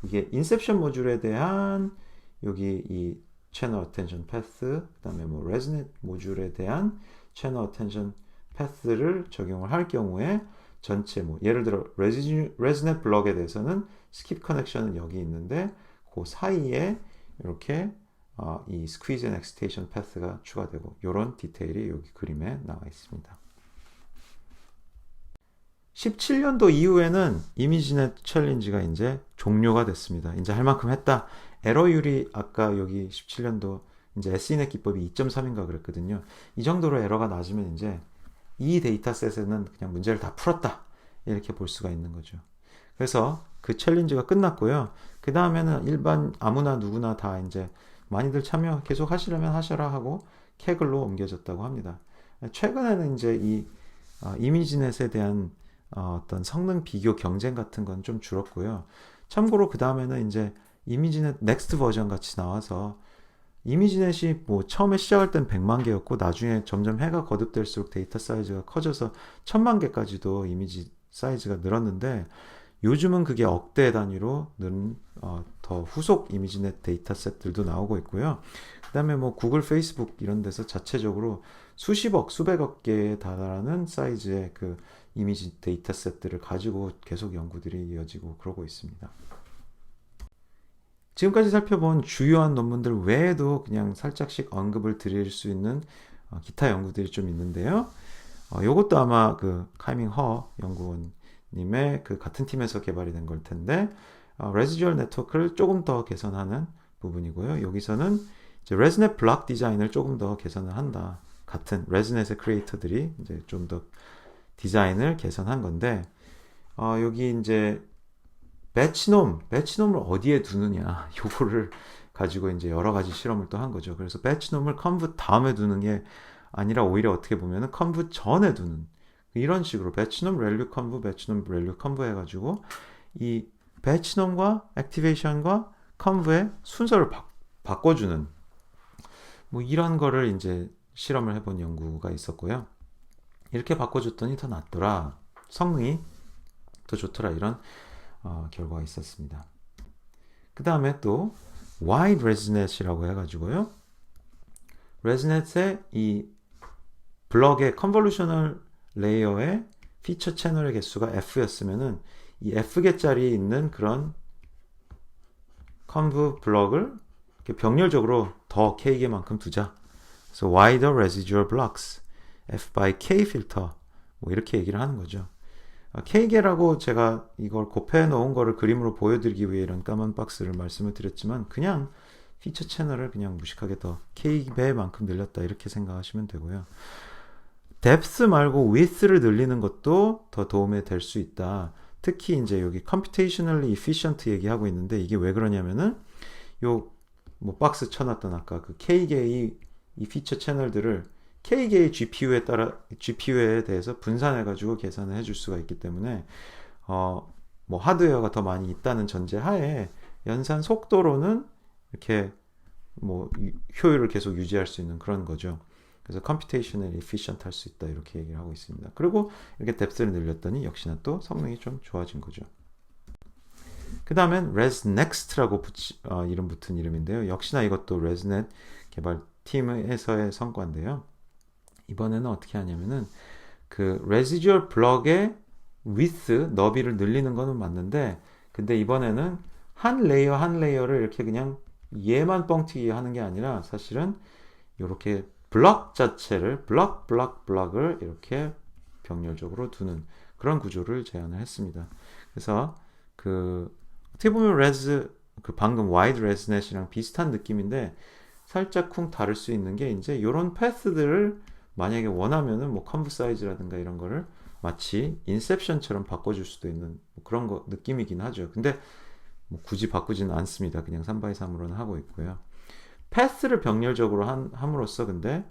이게 인셉션 모듈에 대한 여기 이 채널 어텐션 패스, 그 다음에 뭐 레즈넷 모듈에 대한 채널 어텐션 패스를 적용을 할 경우에 전체 뭐 예를 들어 레즈넷 블럭에 대해서는 스킵 커넥션은 여기 있는데 그 사이에 이렇게 이 squeeze and excitation path가 추가되고 이런 디테일이 여기 그림에 나와 있습니다. 17년도 이후에는 이미지넷 챌린지가 이제 종료가 됐습니다. 이제 할 만큼 했다. 에러율이 아까 여기 17년도 이제 SENet 기법이 2.3인가 그랬거든요. 이 정도로 에러가 낮으면 이제 이 데이터셋에는 그냥 문제를 다 풀었다. 이렇게 볼 수가 있는 거죠. 그래서 그 챌린지가 끝났고요. 그 다음에는 일반 아무나 누구나 다 이제 많이들 참여 계속 하시려면 하셔라 하고 캐글로 옮겨졌다고 합니다. 최근에는 이제 이 이미지넷에 대한 어떤 성능 비교 경쟁 같은 건 좀 줄었고요. 참고로 그 다음에는 이제 이미지넷 넥스트 버전 같이 나와서 이미지넷이 뭐 처음에 시작할 땐 100만 개였고 나중에 점점 해가 거듭될수록 데이터 사이즈가 커져서 1000만 개까지도 이미지 사이즈가 늘었는데 요즘은 그게 억대 단위로 는 더 후속 이미지넷 데이터셋들도 나오고 있고요. 그 다음에 뭐 구글, 페이스북 이런 데서 자체적으로 수십억, 수백억 개에 달하는 사이즈의 그 이미지 데이터셋들을 가지고 계속 연구들이 이어지고 그러고 있습니다. 지금까지 살펴본 주요한 논문들 외에도 그냥 살짝씩 언급을 드릴 수 있는 기타 연구들이 좀 있는데요. 요것도 아마 그 카이밍 허 연구원님의 그 같은 팀에서 개발이 된 걸 텐데, 레지듀얼 네트워크를 조금 더 개선하는 부분이고요. 여기서는 이제 레즈넷 블록 디자인을 조금 더 개선을 한다. 같은 레즈넷의 크리에이터들이 이제 좀 더 디자인을 개선한 건데, 여기 이제 배치놈을 어디에 두느냐, 요거를 가지고 이제 여러 가지 실험을 또 한 거죠. 그래서 배치놈을 컨브 다음에 두는 게 아니라 오히려 어떻게 보면은 컨브 전에 두는 이런 식으로 배치놈 렐류 컨브, 배치놈 렐류 컨브 해가지고 이 배치놈과 액티베이션과 컨브의 순서를 바꿔주는 뭐 이런 거를 이제 실험을 해본 연구가 있었고요. 이렇게 바꿔줬더니 더 낫더라, 성능이 더 좋더라, 이런 결과가 있었습니다. 그 다음에 또 wide ResNet이라고 해가지고요. ResNet의 이 블럭의 컨볼루셔널 레이어의 피처 채널의 개수가 F였으면은 이 F개짜리 있는 그런 컨브 블럭을 병렬적으로 더 K개만큼 두자. 그래서 wider residual blocks, F by K 필터, 뭐 이렇게 얘기를 하는 거죠. K개라고 제가 이걸 곱해 놓은 거를 그림으로 보여드리기 위해 이런 까만 박스를 말씀을 드렸지만 그냥 피처 채널을 그냥 무식하게 더 K배만큼 늘렸다 이렇게 생각하시면 되고요. depth 말고 width를 늘리는 것도 더 도움이 될 수 있다. 특히 이제 여기 computationally efficient 얘기하고 있는데 이게 왜 그러냐면은 요 뭐 박스 쳐놨던 아까 그 K개의 이 피처 채널들을 K개의 GPU에 대해서 분산해가지고 계산을 해줄 수가 있기 때문에, 뭐 하드웨어가 더 많이 있다는 전제 하에 연산 속도로는 이렇게 뭐 효율을 계속 유지할 수 있는 그런 거죠. 그래서 computationally efficient 할 수 있다 이렇게 얘기를 하고 있습니다. 그리고 이렇게 depth를 늘렸더니 역시나 또 성능이 좀 좋아진 거죠. 그 다음엔 ResNext라고 이름 붙은 이름인데요. 역시나 이것도 ResNet 개발팀에서의 성과인데요. 이번에는 어떻게 하냐면은 그 residual block의 width, 너비를 늘리는 거는 맞는데, 근데 이번에는 한 레이어를 이렇게 그냥 얘만 뻥튀기 하는 게 아니라 사실은 이렇게 블럭 자체를 블럭을 이렇게 병렬적으로 두는 그런 구조를 제안을 했습니다. 그래서 그 어떻게 보면 그 방금 wide ResNet이랑 비슷한 느낌인데 살짝 쿵 다를 수 있는 게 이제 이런 패스들을 만약에 원하면은 뭐 컨브 사이즈라든가 이런 거를 마치 인셉션처럼 바꿔줄 수도 있는 뭐 그런 거 느낌이긴 하죠. 근데 뭐 굳이 바꾸지는 않습니다. 그냥 3x3으로는 하고 있고요. 패스를 병렬적으로 함으로써 근데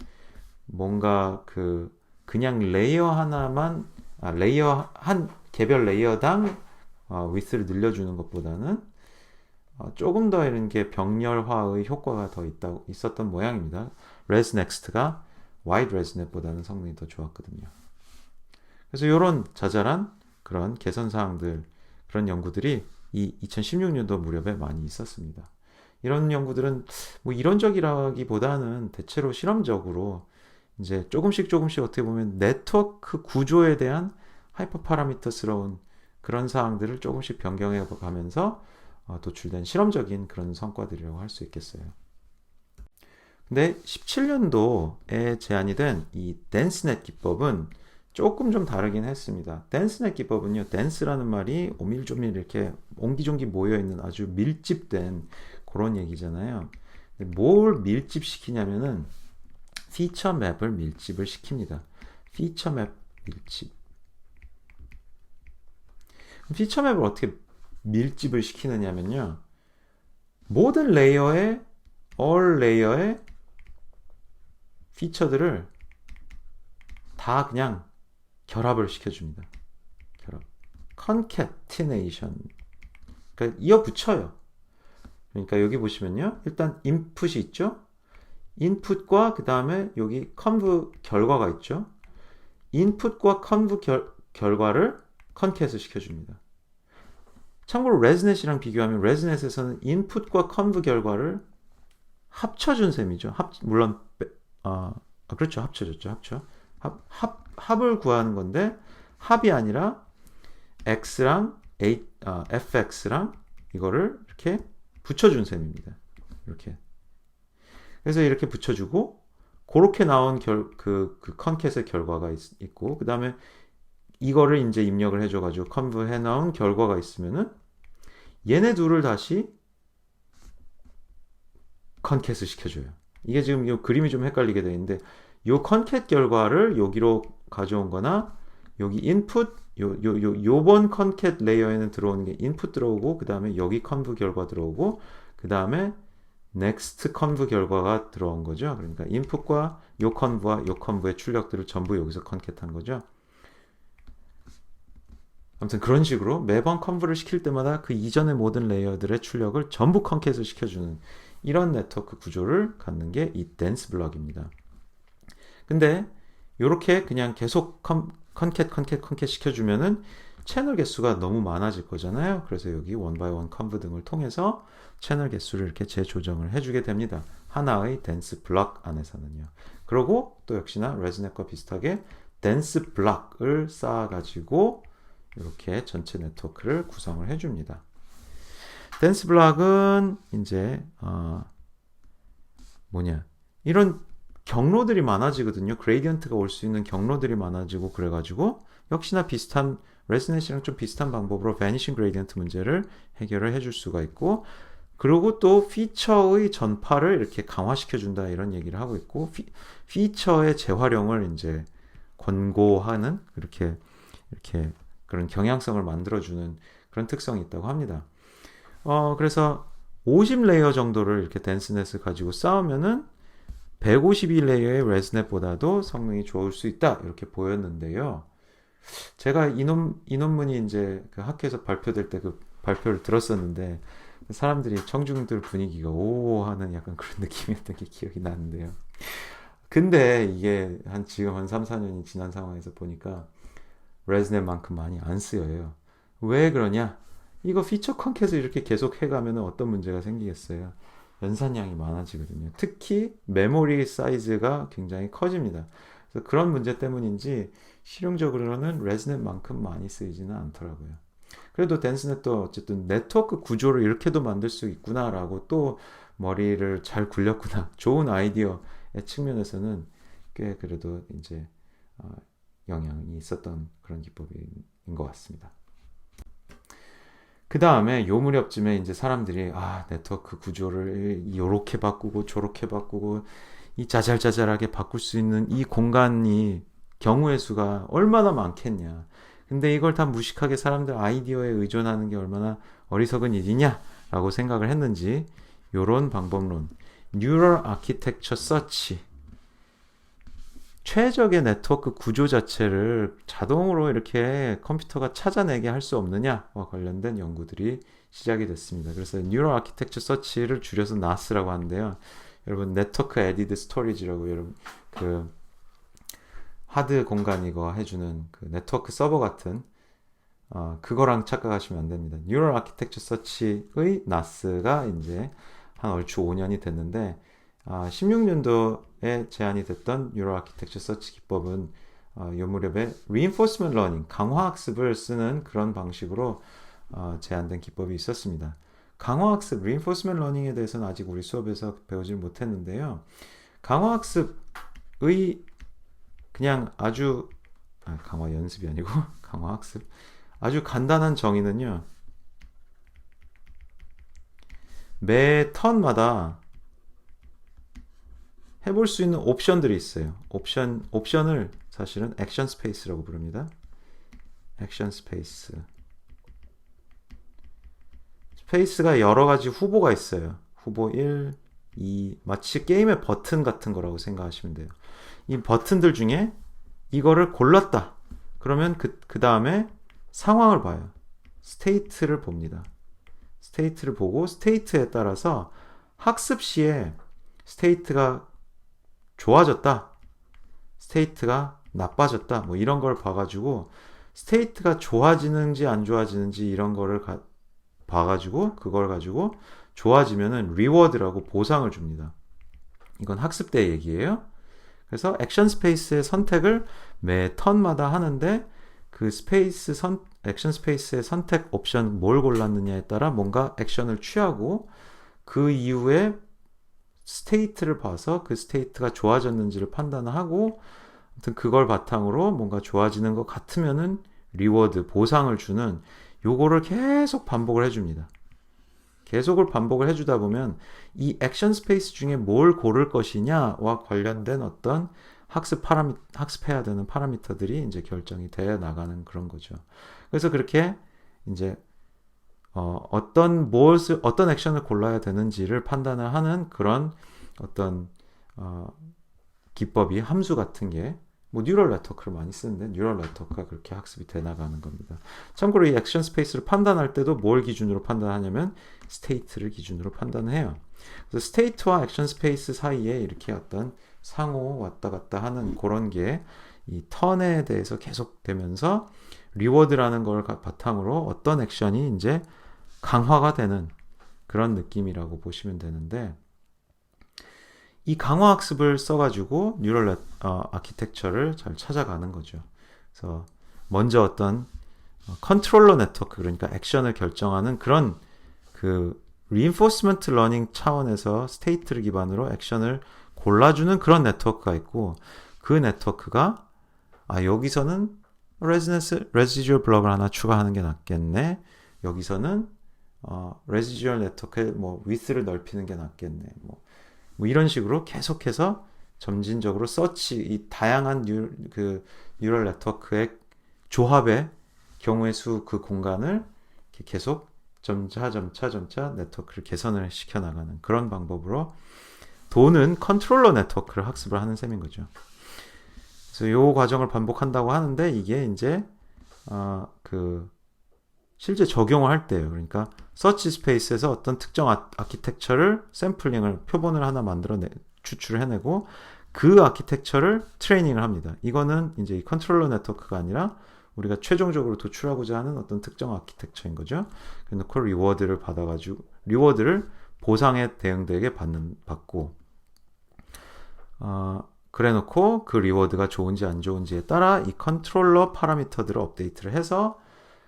뭔가 그냥 레이어 하나만 레이어 한 개별 레이어당 위스를 늘려주는 것보다는 조금 더 이런 게 병렬화의 효과가 더 있었던 모양입니다. ResNext가 wide ResNet보다는 성능이 더 좋았거든요. 그래서 이런 자잘한 그런 개선 사항들, 그런 연구들이 이 2016년도 무렵에 많이 있었습니다. 이런 연구들은 뭐 이론적이라기보다는 대체로 실험적으로 이제 조금씩 어떻게 보면 네트워크 구조에 대한 하이퍼 파라미터스러운 그런 사항들을 조금씩 변경해 가면서 도출된 실험적인 그런 성과들이라고 할 수 있겠어요. 근데 17년도에 제안이 된 이 댄스넷 기법은 조금 좀 다르긴 했습니다. 댄스넷 기법은요, 댄스라는 말이 오밀조밀 이렇게 옹기종기 모여있는 아주 밀집된 그런 얘기잖아요. 근데 뭘 밀집시키냐면은 피처 맵을 밀집을 시킵니다. 피처 맵 밀집. 피처 맵을 어떻게 밀집을 시키느냐면요, 모든 레이어에 all 레이어에 피처들을 다 그냥 결합을 시켜줍니다. 결합. concatenation. 그러니까 이어 붙여요. 그러니까 여기 보시면요, 일단 인풋이 있죠. 인풋과 그 다음에 여기 컨브 결과가 있죠. 인풋과 컨브 결과를 컨캣을 시켜줍니다. 참고로 레즈넷이랑 비교하면 레즈넷에서는 인풋과 컨브 결과를 합쳐준 셈이죠. 물론 그렇죠. 합쳐졌죠. 합을 구하는 건데 합이 아니라 x랑 fx랑 이거를 이렇게 붙여준 셈입니다. 이렇게. 그래서 이렇게 붙여주고 그렇게 나온 컨캣의 결과가 있고 그 다음에 이거를 이제 입력을 해줘가지고 컨브 해놓은 결과가 있으면은 얘네 둘을 다시 컨캣을 시켜줘요. 이게 지금 이 그림이 좀 헷갈리게 되어 있는데 이 컨캣 결과를 여기로 가져온 거나 여기 인풋 요번 컨캣 레이어에는 들어오는 게 인풋 들어오고 그 다음에 여기 컨브 결과 들어오고 그 다음에 넥스트 컨브 결과가 들어온 거죠. 그러니까 인풋과 요 컨브와 요 컨브의 출력들을 전부 여기서 컨캣한 거죠. 아무튼 그런 식으로 매번 컨브를 시킬 때마다 그 이전의 모든 레이어들의 출력을 전부 컨캣을 시켜주는 이런 네트워크 구조를 갖는 게 이 댄스 블럭입니다. 근데 이렇게 그냥 계속 컨캣 시켜주면은 채널 개수가 너무 많아질 거잖아요. 그래서 여기 원바이원 컨브 등을 통해서 채널 개수를 이렇게 재조정을 해주게 됩니다. 하나의 댄스 블럭 안에서는요. 그리고 또 역시나 레즈넷과 비슷하게 댄스 블럭을 쌓아가지고 이렇게 전체 네트워크를 구성을 해줍니다. 댄스 블럭은 이제 이런 경로들이 많아지거든요. 그레이디언트가 올 수 있는 경로들이 많아지고 그래가지고 역시나 비슷한 레즈넷이랑 좀 비슷한 방법으로 베니싱 그레이디언트 문제를 해결을 해줄 수가 있고 그리고 또 피처의 전파를 이렇게 강화시켜준다 이런 얘기를 하고 있고 피처의 재활용을 이제 권고하는 이렇게 그런 경향성을 만들어주는 그런 특성이 있다고 합니다. 그래서 50레이어 정도를 이렇게 댄스넷을 가지고 쌓으면은 152레이어의 레즈넷보다도 성능이 좋을 수 있다 이렇게 보였는데요. 제가 이 논문이 이제 그 학회에서 발표될 때 그 발표를 들었었는데 사람들이 청중들 분위기가 오 하는 약간 그런 느낌이었던 게 기억이 나는데요. 근데 이게 지금 한 3, 4년이 지난 상황에서 보니까 레즈넷만큼 많이 안 쓰여요. 왜 그러냐? 이거 피처 컨캣을 이렇게 계속 해가면 어떤 문제가 생기겠어요? 연산량이 많아지거든요. 특히 메모리 사이즈가 굉장히 커집니다. 그래서 그런 문제 때문인지 실용적으로는 레즈넷만큼 많이 쓰이지는 않더라고요. 그래도 댄스넷도 어쨌든 네트워크 구조를 이렇게도 만들 수 있구나라고 또 머리를 잘 굴렸구나. 좋은 아이디어의 측면에서는 꽤 그래도 이제 영향이 있었던 그런 기법인 것 같습니다. 그 다음에 요 무렵쯤에 이제 사람들이 네트워크 구조를 요렇게 바꾸고 저렇게 바꾸고 이 자잘자잘하게 바꿀 수 있는 이 공간이 경우의 수가 얼마나 많겠냐. 근데 이걸 다 무식하게 사람들 아이디어에 의존하는 게 얼마나 어리석은 일이냐라고 생각을 했는지 요런 방법론 Neural Architecture Search 최적의 네트워크 구조 자체를 자동으로 이렇게 컴퓨터가 찾아내게 할 수 없느냐와 관련된 연구들이 시작이 됐습니다. 그래서 Neural Architecture Search를 줄여서 NAS라고 하는데요. 여러분 네트워크 에디드 스토리지라고 여러분 그 하드 공간 이거 해주는 그 네트워크 서버 같은 그거랑 착각하시면 안 됩니다. Neural Architecture Search의 NAS가 이제 한 얼추 5년이 됐는데 16년도에 제안이 됐던 Neural Architecture Search 기법은 요 무렵에 Reinforcement Learning, 강화학습을 쓰는 그런 방식으로 제안된 기법이 있었습니다. 강화학습, reinforcement learning에 대해서는 아직 우리 수업에서 배우지 못했는데요. 강화학습의 그냥 아주 강화 연습이 아니고 강화학습 아주 간단한 정의는요. 매 턴마다 해볼 수 있는 옵션들이 있어요. 옵션을 사실은 액션 스페이스라고 부릅니다. 액션 스페이스. 스페이스가 여러 가지 후보가 있어요. 후보 1, 2, 마치 게임의 버튼 같은 거라고 생각하시면 돼요. 이 버튼들 중에 이거를 골랐다. 그러면 그 다음에 상황을 봐요. 스테이트를 봅니다. 스테이트를 보고 스테이트에 따라서 학습 시에 스테이트가 좋아졌다. 스테이트가 나빠졌다. 뭐 이런 걸 봐가지고 스테이트가 좋아지는지 안 좋아지는지 이런 거를 봐가지고 그걸 가지고 좋아지면은 리워드라고 보상을 줍니다. 이건 학습 때 얘기예요. 그래서 액션 스페이스의 선택을 매 턴마다 하는데 그 액션 스페이스의 선택 옵션 뭘 골랐느냐에 따라 뭔가 액션을 취하고 그 이후에 스테이트를 봐서 그 스테이트가 좋아졌는지를 판단하고 아무튼 그걸 바탕으로 뭔가 좋아지는 것 같으면은 리워드, 보상을 주는 요거를 계속 반복을 해줍니다. 계속을 반복을 해주다 보면 이 액션 스페이스 중에 뭘 고를 것이냐와 관련된 어떤 학습해야 되는 파라미터들이 이제 결정이 되어 나가는 그런 거죠. 그래서 그렇게 이제 어떤 액션을 골라야 되는지를 판단을 하는 그런 어떤 기법이 함수 같은 게 뭐 뉴럴 네트워크를 많이 쓰는데 뉴럴 네트워크가 그렇게 학습이 돼 나가는 겁니다. 참고로 이 액션 스페이스를 판단할 때도 뭘 기준으로 판단하냐면 스테이트를 기준으로 판단해요. 그래서 스테이트와 액션 스페이스 사이에 이렇게 어떤 상호 왔다 갔다 하는 그런 게 이 턴에 대해서 계속되면서 리워드라는 걸 바탕으로 어떤 액션이 이제 강화가 되는 그런 느낌이라고 보시면 되는데 이 강화 학습을 써가지고 뉴럴 아키텍처를 잘 찾아가는 거죠. 그래서 먼저 어떤 컨트롤러 네트워크 그러니까 액션을 결정하는 그런 그 reinforcement learning 차원에서 스테이트를 기반으로 액션을 골라주는 그런 네트워크가 있고 그 네트워크가 여기서는 residual 블럭을 하나 추가하는 게 낫겠네. 여기서는 residual 네트워크의 뭐 width를 넓히는 게 낫겠네. 뭐 이런 식으로 계속해서 점진적으로 이 다양한 뉴럴 네트워크의 조합의 경우의 수 그 공간을 계속 점차 네트워크를 개선을 시켜 나가는 그런 방법으로 도는 컨트롤러 네트워크를 학습을 하는 셈인 거죠. 그래서 이 과정을 반복한다고 하는데 이게 이제 실제 적용을 할 때예요. 그러니까 서치 스페이스에서 어떤 특정 아키텍처를 샘플링을 표본을 하나 추출을 해내고 그 아키텍처를 트레이닝을 합니다. 이거는 이제 이 컨트롤러 네트워크가 아니라 우리가 최종적으로 도출하고자 하는 어떤 특정 아키텍처인 거죠. 그래놓고 리워드를 받아가지고 리워드를 보상에 대응되게 받고 그래놓고 그 리워드가 좋은지 안 좋은지에 따라 이 컨트롤러 파라미터들을 업데이트를 해서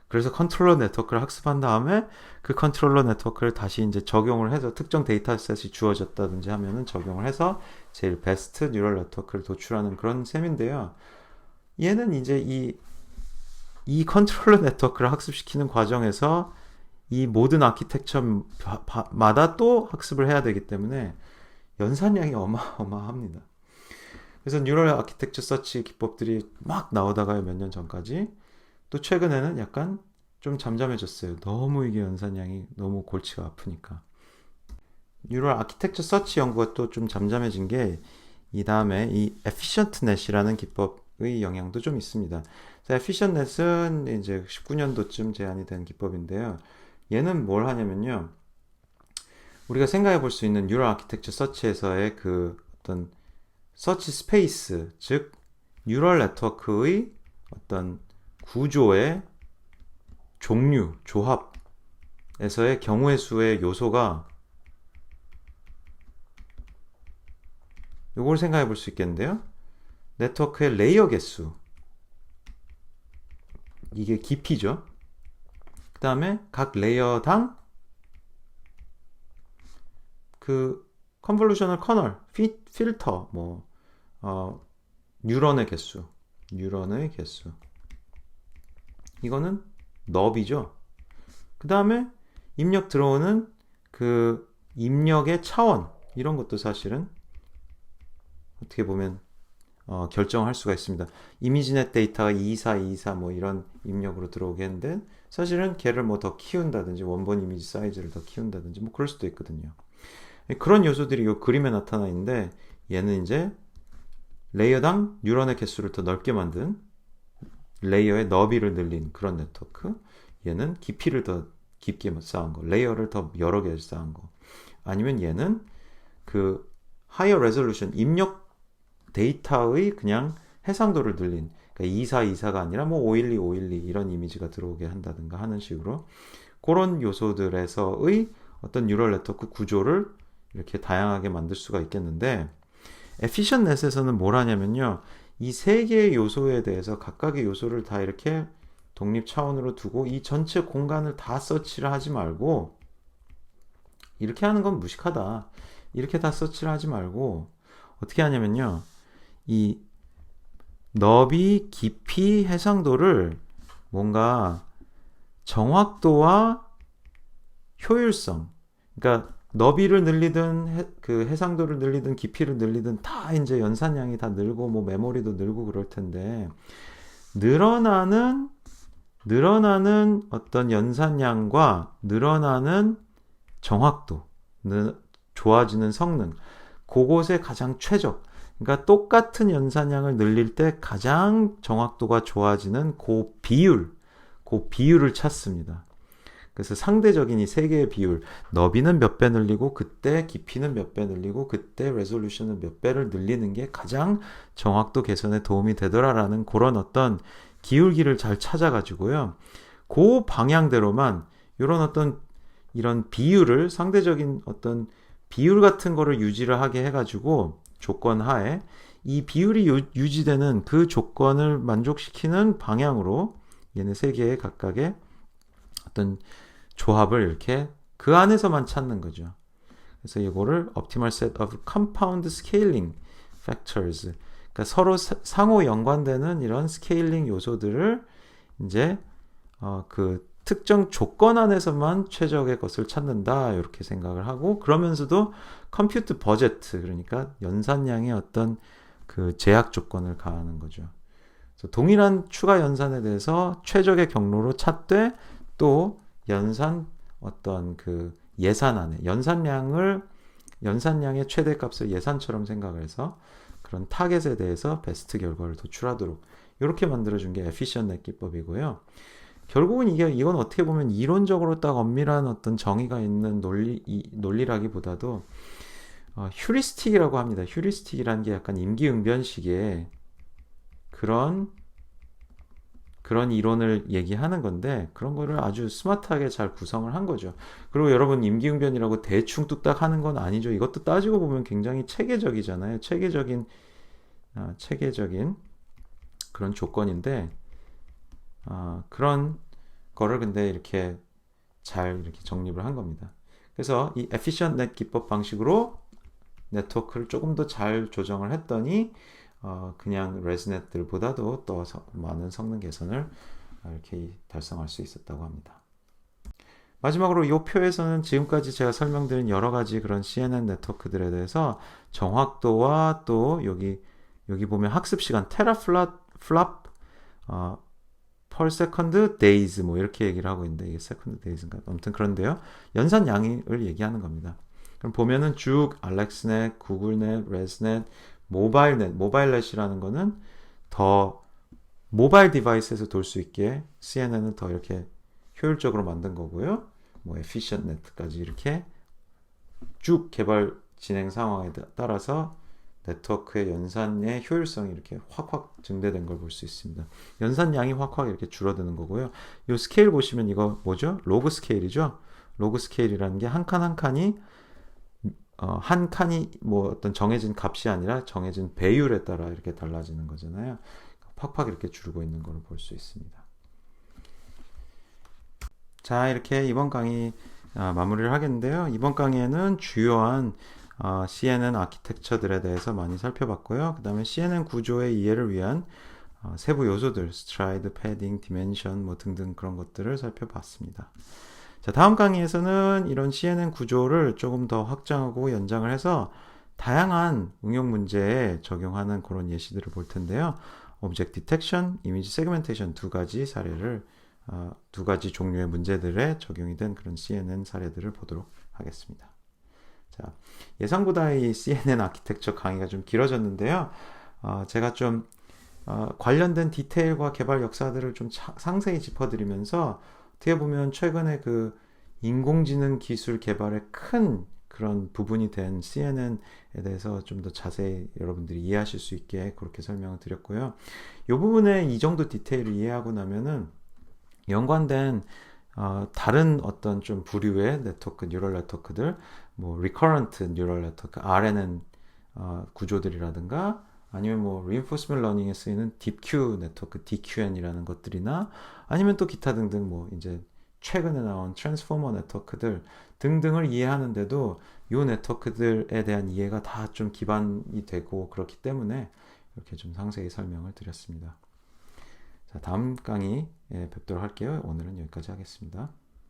그래서 컨트롤러 네트워크를 학습한 다음에 그 컨트롤러 네트워크를 다시 이제 적용을 해서 특정 데이터셋이 주어졌다든지 하면은 적용을 해서 제일 베스트 뉴럴 네트워크를 도출하는 그런 셈인데요. 얘는 이제 이 컨트롤러 네트워크를 학습시키는 과정에서 이 모든 아키텍처마다 또 학습을 해야 되기 때문에 연산량이 어마어마합니다. 그래서 뉴럴 아키텍처 서치 기법들이 막 나오다가요, 몇 년 전까지. 또 최근에는 약간 좀 잠잠해졌어요. 너무 이게 연산량이 너무 골치가 아프니까. 뉴럴 아키텍처 서치 연구가 또 좀 잠잠해진 게 이 다음에 이 efficientnet이라는 기법의 영향도 좀 있습니다. efficientnet은 이제 19년도쯤 제안이 된 기법인데요. 얘는 뭘 하냐면요. 우리가 생각해 볼 수 있는 뉴럴 아키텍처 서치에서의 그 어떤 서치 스페이스, 즉 뉴럴 네트워크의 어떤 구조의 종류, 조합에서의 경우의 수의 요소가 이걸 생각해 볼 수 있겠는데요. 네트워크의 레이어 개수, 이게 깊이죠. 그 다음에 각 레이어당 그 컨볼루셔널 커널, 필터, 뭐 뉴런의 개수, 이거는 너비죠. 그 다음에 입력 들어오는 그 입력의 차원, 이런 것도 사실은 어떻게 보면 결정할 수가 있습니다. 이미지넷 데이터가 2424 뭐 이런 입력으로 들어오게 했는데 사실은 걔를 뭐 더 키운다든지 원본 이미지 사이즈를 더 키운다든지 뭐 그럴 수도 있거든요. 그런 요소들이 이 그림에 나타나 있는데 얘는 이제 레이어당 뉴런의 개수를 더 넓게 만든 레이어의 너비를 늘린 그런 네트워크. 얘는 깊이를 더 깊게 쌓은 거, 레이어를 더 여러 개 쌓은 거. 아니면 얘는 그 하이어 레졸루션 입력 데이터의 그냥 해상도를 늘린, 그러니까 2424가 아니라 뭐 512, 512 이런 이미지가 들어오게 한다든가 하는 식으로 그런 요소들에서의 어떤 뉴럴 네트워크 구조를 이렇게 다양하게 만들 수가 있겠는데, 에피션넷에서는 뭘 하냐면요, 이 세 개의 요소에 대해서 각각의 요소를 다 이렇게 독립 차원으로 두고 이 전체 공간을 다 서치를 하지 말고, 이렇게 하는 건 무식하다, 이렇게 다 서치를 하지 말고 어떻게 하냐면요, 이 너비, 깊이, 해상도를 뭔가 정확도와 효율성, 그러니까 너비를 늘리든 그 해상도를 늘리든 깊이를 늘리든 다 이제 연산량이 다 늘고 뭐 메모리도 늘고 그럴 텐데, 늘어나는 어떤 연산량과 늘어나는 정확도, 좋아지는 성능, 그곳의 가장 최적, 그러니까 똑같은 연산량을 늘릴 때 가장 정확도가 좋아지는 그 비율을 찾습니다. 그래서 상대적인 이 세 개의 비율, 너비는 몇 배 늘리고 그때 깊이는 몇 배 늘리고 그때 레졸루션은 몇 배를 늘리는 게 가장 정확도 개선에 도움이 되더라라는 그런 어떤 기울기를 잘 찾아가지고요, 그 방향대로만 이런 비율을, 상대적인 어떤 비율 같은 거를 유지를 하게 해가지고 조건 하에 이 비율이 유지되는 그 조건을 만족시키는 방향으로 얘네 세 개의 각각의 어떤 조합을 이렇게 그 안에서만 찾는 거죠. 그래서 이거를 optimal set of compound scaling factors, 그러니까 서로 상호 연관되는 이런 스케일링 요소들을 이제 그 특정 조건 안에서만 최적의 것을 찾는다, 이렇게 생각을 하고, 그러면서도 컴퓨트 버제트, 그러니까 연산량의 어떤 그 제약 조건을 가하는 거죠. 그래서 동일한 추가 연산에 대해서 최적의 경로로 찾되, 또 연산 어떤 그 예산 안에 연산량의 최대값을 예산처럼 생각을 해서 그런 타겟에 대해서 베스트 결과를 도출하도록 이렇게 만들어준 게 에피션넷 기법이고요. 결국은 이건 어떻게 보면 이론적으로 딱 엄밀한 어떤 정의가 있는 논리라기보다도 휴리스틱이라고 합니다. 휴리스틱이라는 게 약간 임기응변식의 그런 이론을 얘기하는 건데, 그런 거를 아주 스마트하게 잘 구성을 한 거죠. 그리고 여러분, 임기응변이라고 대충 뚝딱 하는 건 아니죠. 이것도 따지고 보면 굉장히 체계적이잖아요. 체계적인 그런 조건인데, 그런 거를 근데 이렇게 잘 이렇게 정립을 한 겁니다. 그래서 이 efficient 기법 방식으로 네트워크를 조금 더 잘 조정을 했더니 그냥 레즈넷들보다도 더 많은 성능 개선을 이렇게 달성할 수 있었다고 합니다. 마지막으로 이 표에서는 지금까지 제가 설명드린 여러 가지 그런 CNN 네트워크들에 대해서 정확도와 또 여기 보면 학습 시간 테라플랍 per second days 뭐 이렇게 얘기를 하고 있는데, 이게 second days인가? 아무튼 그런데요, 연산량을 얘기하는 겁니다. 그럼 보면은 쭉 알렉스넷, 구글넷, 레즈넷, 모바일넷이라는 거는 더 모바일 디바이스에서 돌 수 있게 CNN은 더 이렇게 효율적으로 만든 거고요. 뭐 efficient넷까지 이렇게 쭉 개발 진행 상황에 따라서 네트워크의 연산의 효율성이 이렇게 확 증대된 걸 볼 수 있습니다. 연산량이 확 이렇게 줄어드는 거고요. 이 스케일 보시면 이거 뭐죠? 로그 스케일이죠. 로그 스케일이라는 게 한 칸 한 칸이 뭐 어떤 정해진 값이 아니라 정해진 배율에 따라 이렇게 달라지는 거잖아요. 팍팍 이렇게 줄고 있는 걸 볼 수 있습니다. 자, 이렇게 이번 강의 마무리를 하겠는데요. 이번 강의에는 주요한 CNN 아키텍처들에 대해서 많이 살펴봤고요. 그 다음에 CNN 구조의 이해를 위한 세부 요소들, 스트라이드, 패딩, 디멘션 뭐 등등 그런 것들을 살펴봤습니다. 자, 다음 강의에서는 이런 CNN 구조를 조금 더 확장하고 연장을 해서 다양한 응용 문제에 적용하는 그런 예시들을 볼 텐데요. 오브젝트 디텍션, 이미지 세그멘테이션 두 가지 종류의 문제들에 적용이 된 그런 CNN 사례들을 보도록 하겠습니다. 자, 예상보다 이 CNN 아키텍처 강의가 좀 길어졌는데요. 제가 좀 관련된 디테일과 개발 역사들을 좀 상세히 짚어드리면서 어떻게 보면 최근에 그 인공지능 기술 개발의 큰 그런 부분이 된 CNN에 대해서 좀 더 자세히 여러분들이 이해하실 수 있게 그렇게 설명을 드렸고요. 이 부분에 이 정도 디테일을 이해하고 나면은 연관된 다른 어떤 좀 부류의 네트워크, 뉴럴 네트워크들, 뭐 recurrent 뉴럴 네트워크, RNN 구조들이라든가 아니면 뭐 reinforcement learning에 쓰이는 DeepQ 네트워크, DQN이라는 것들이나 아니면 또 기타 등등 뭐 이제 최근에 나온 트랜스포머 네트워크들 등등을 이해하는데도 이 네트워크들에 대한 이해가 다 좀 기반이 되고 그렇기 때문에 이렇게 좀 상세히 설명을 드렸습니다. 자, 다음 강의에 뵙도록 할게요. 오늘은 여기까지 하겠습니다.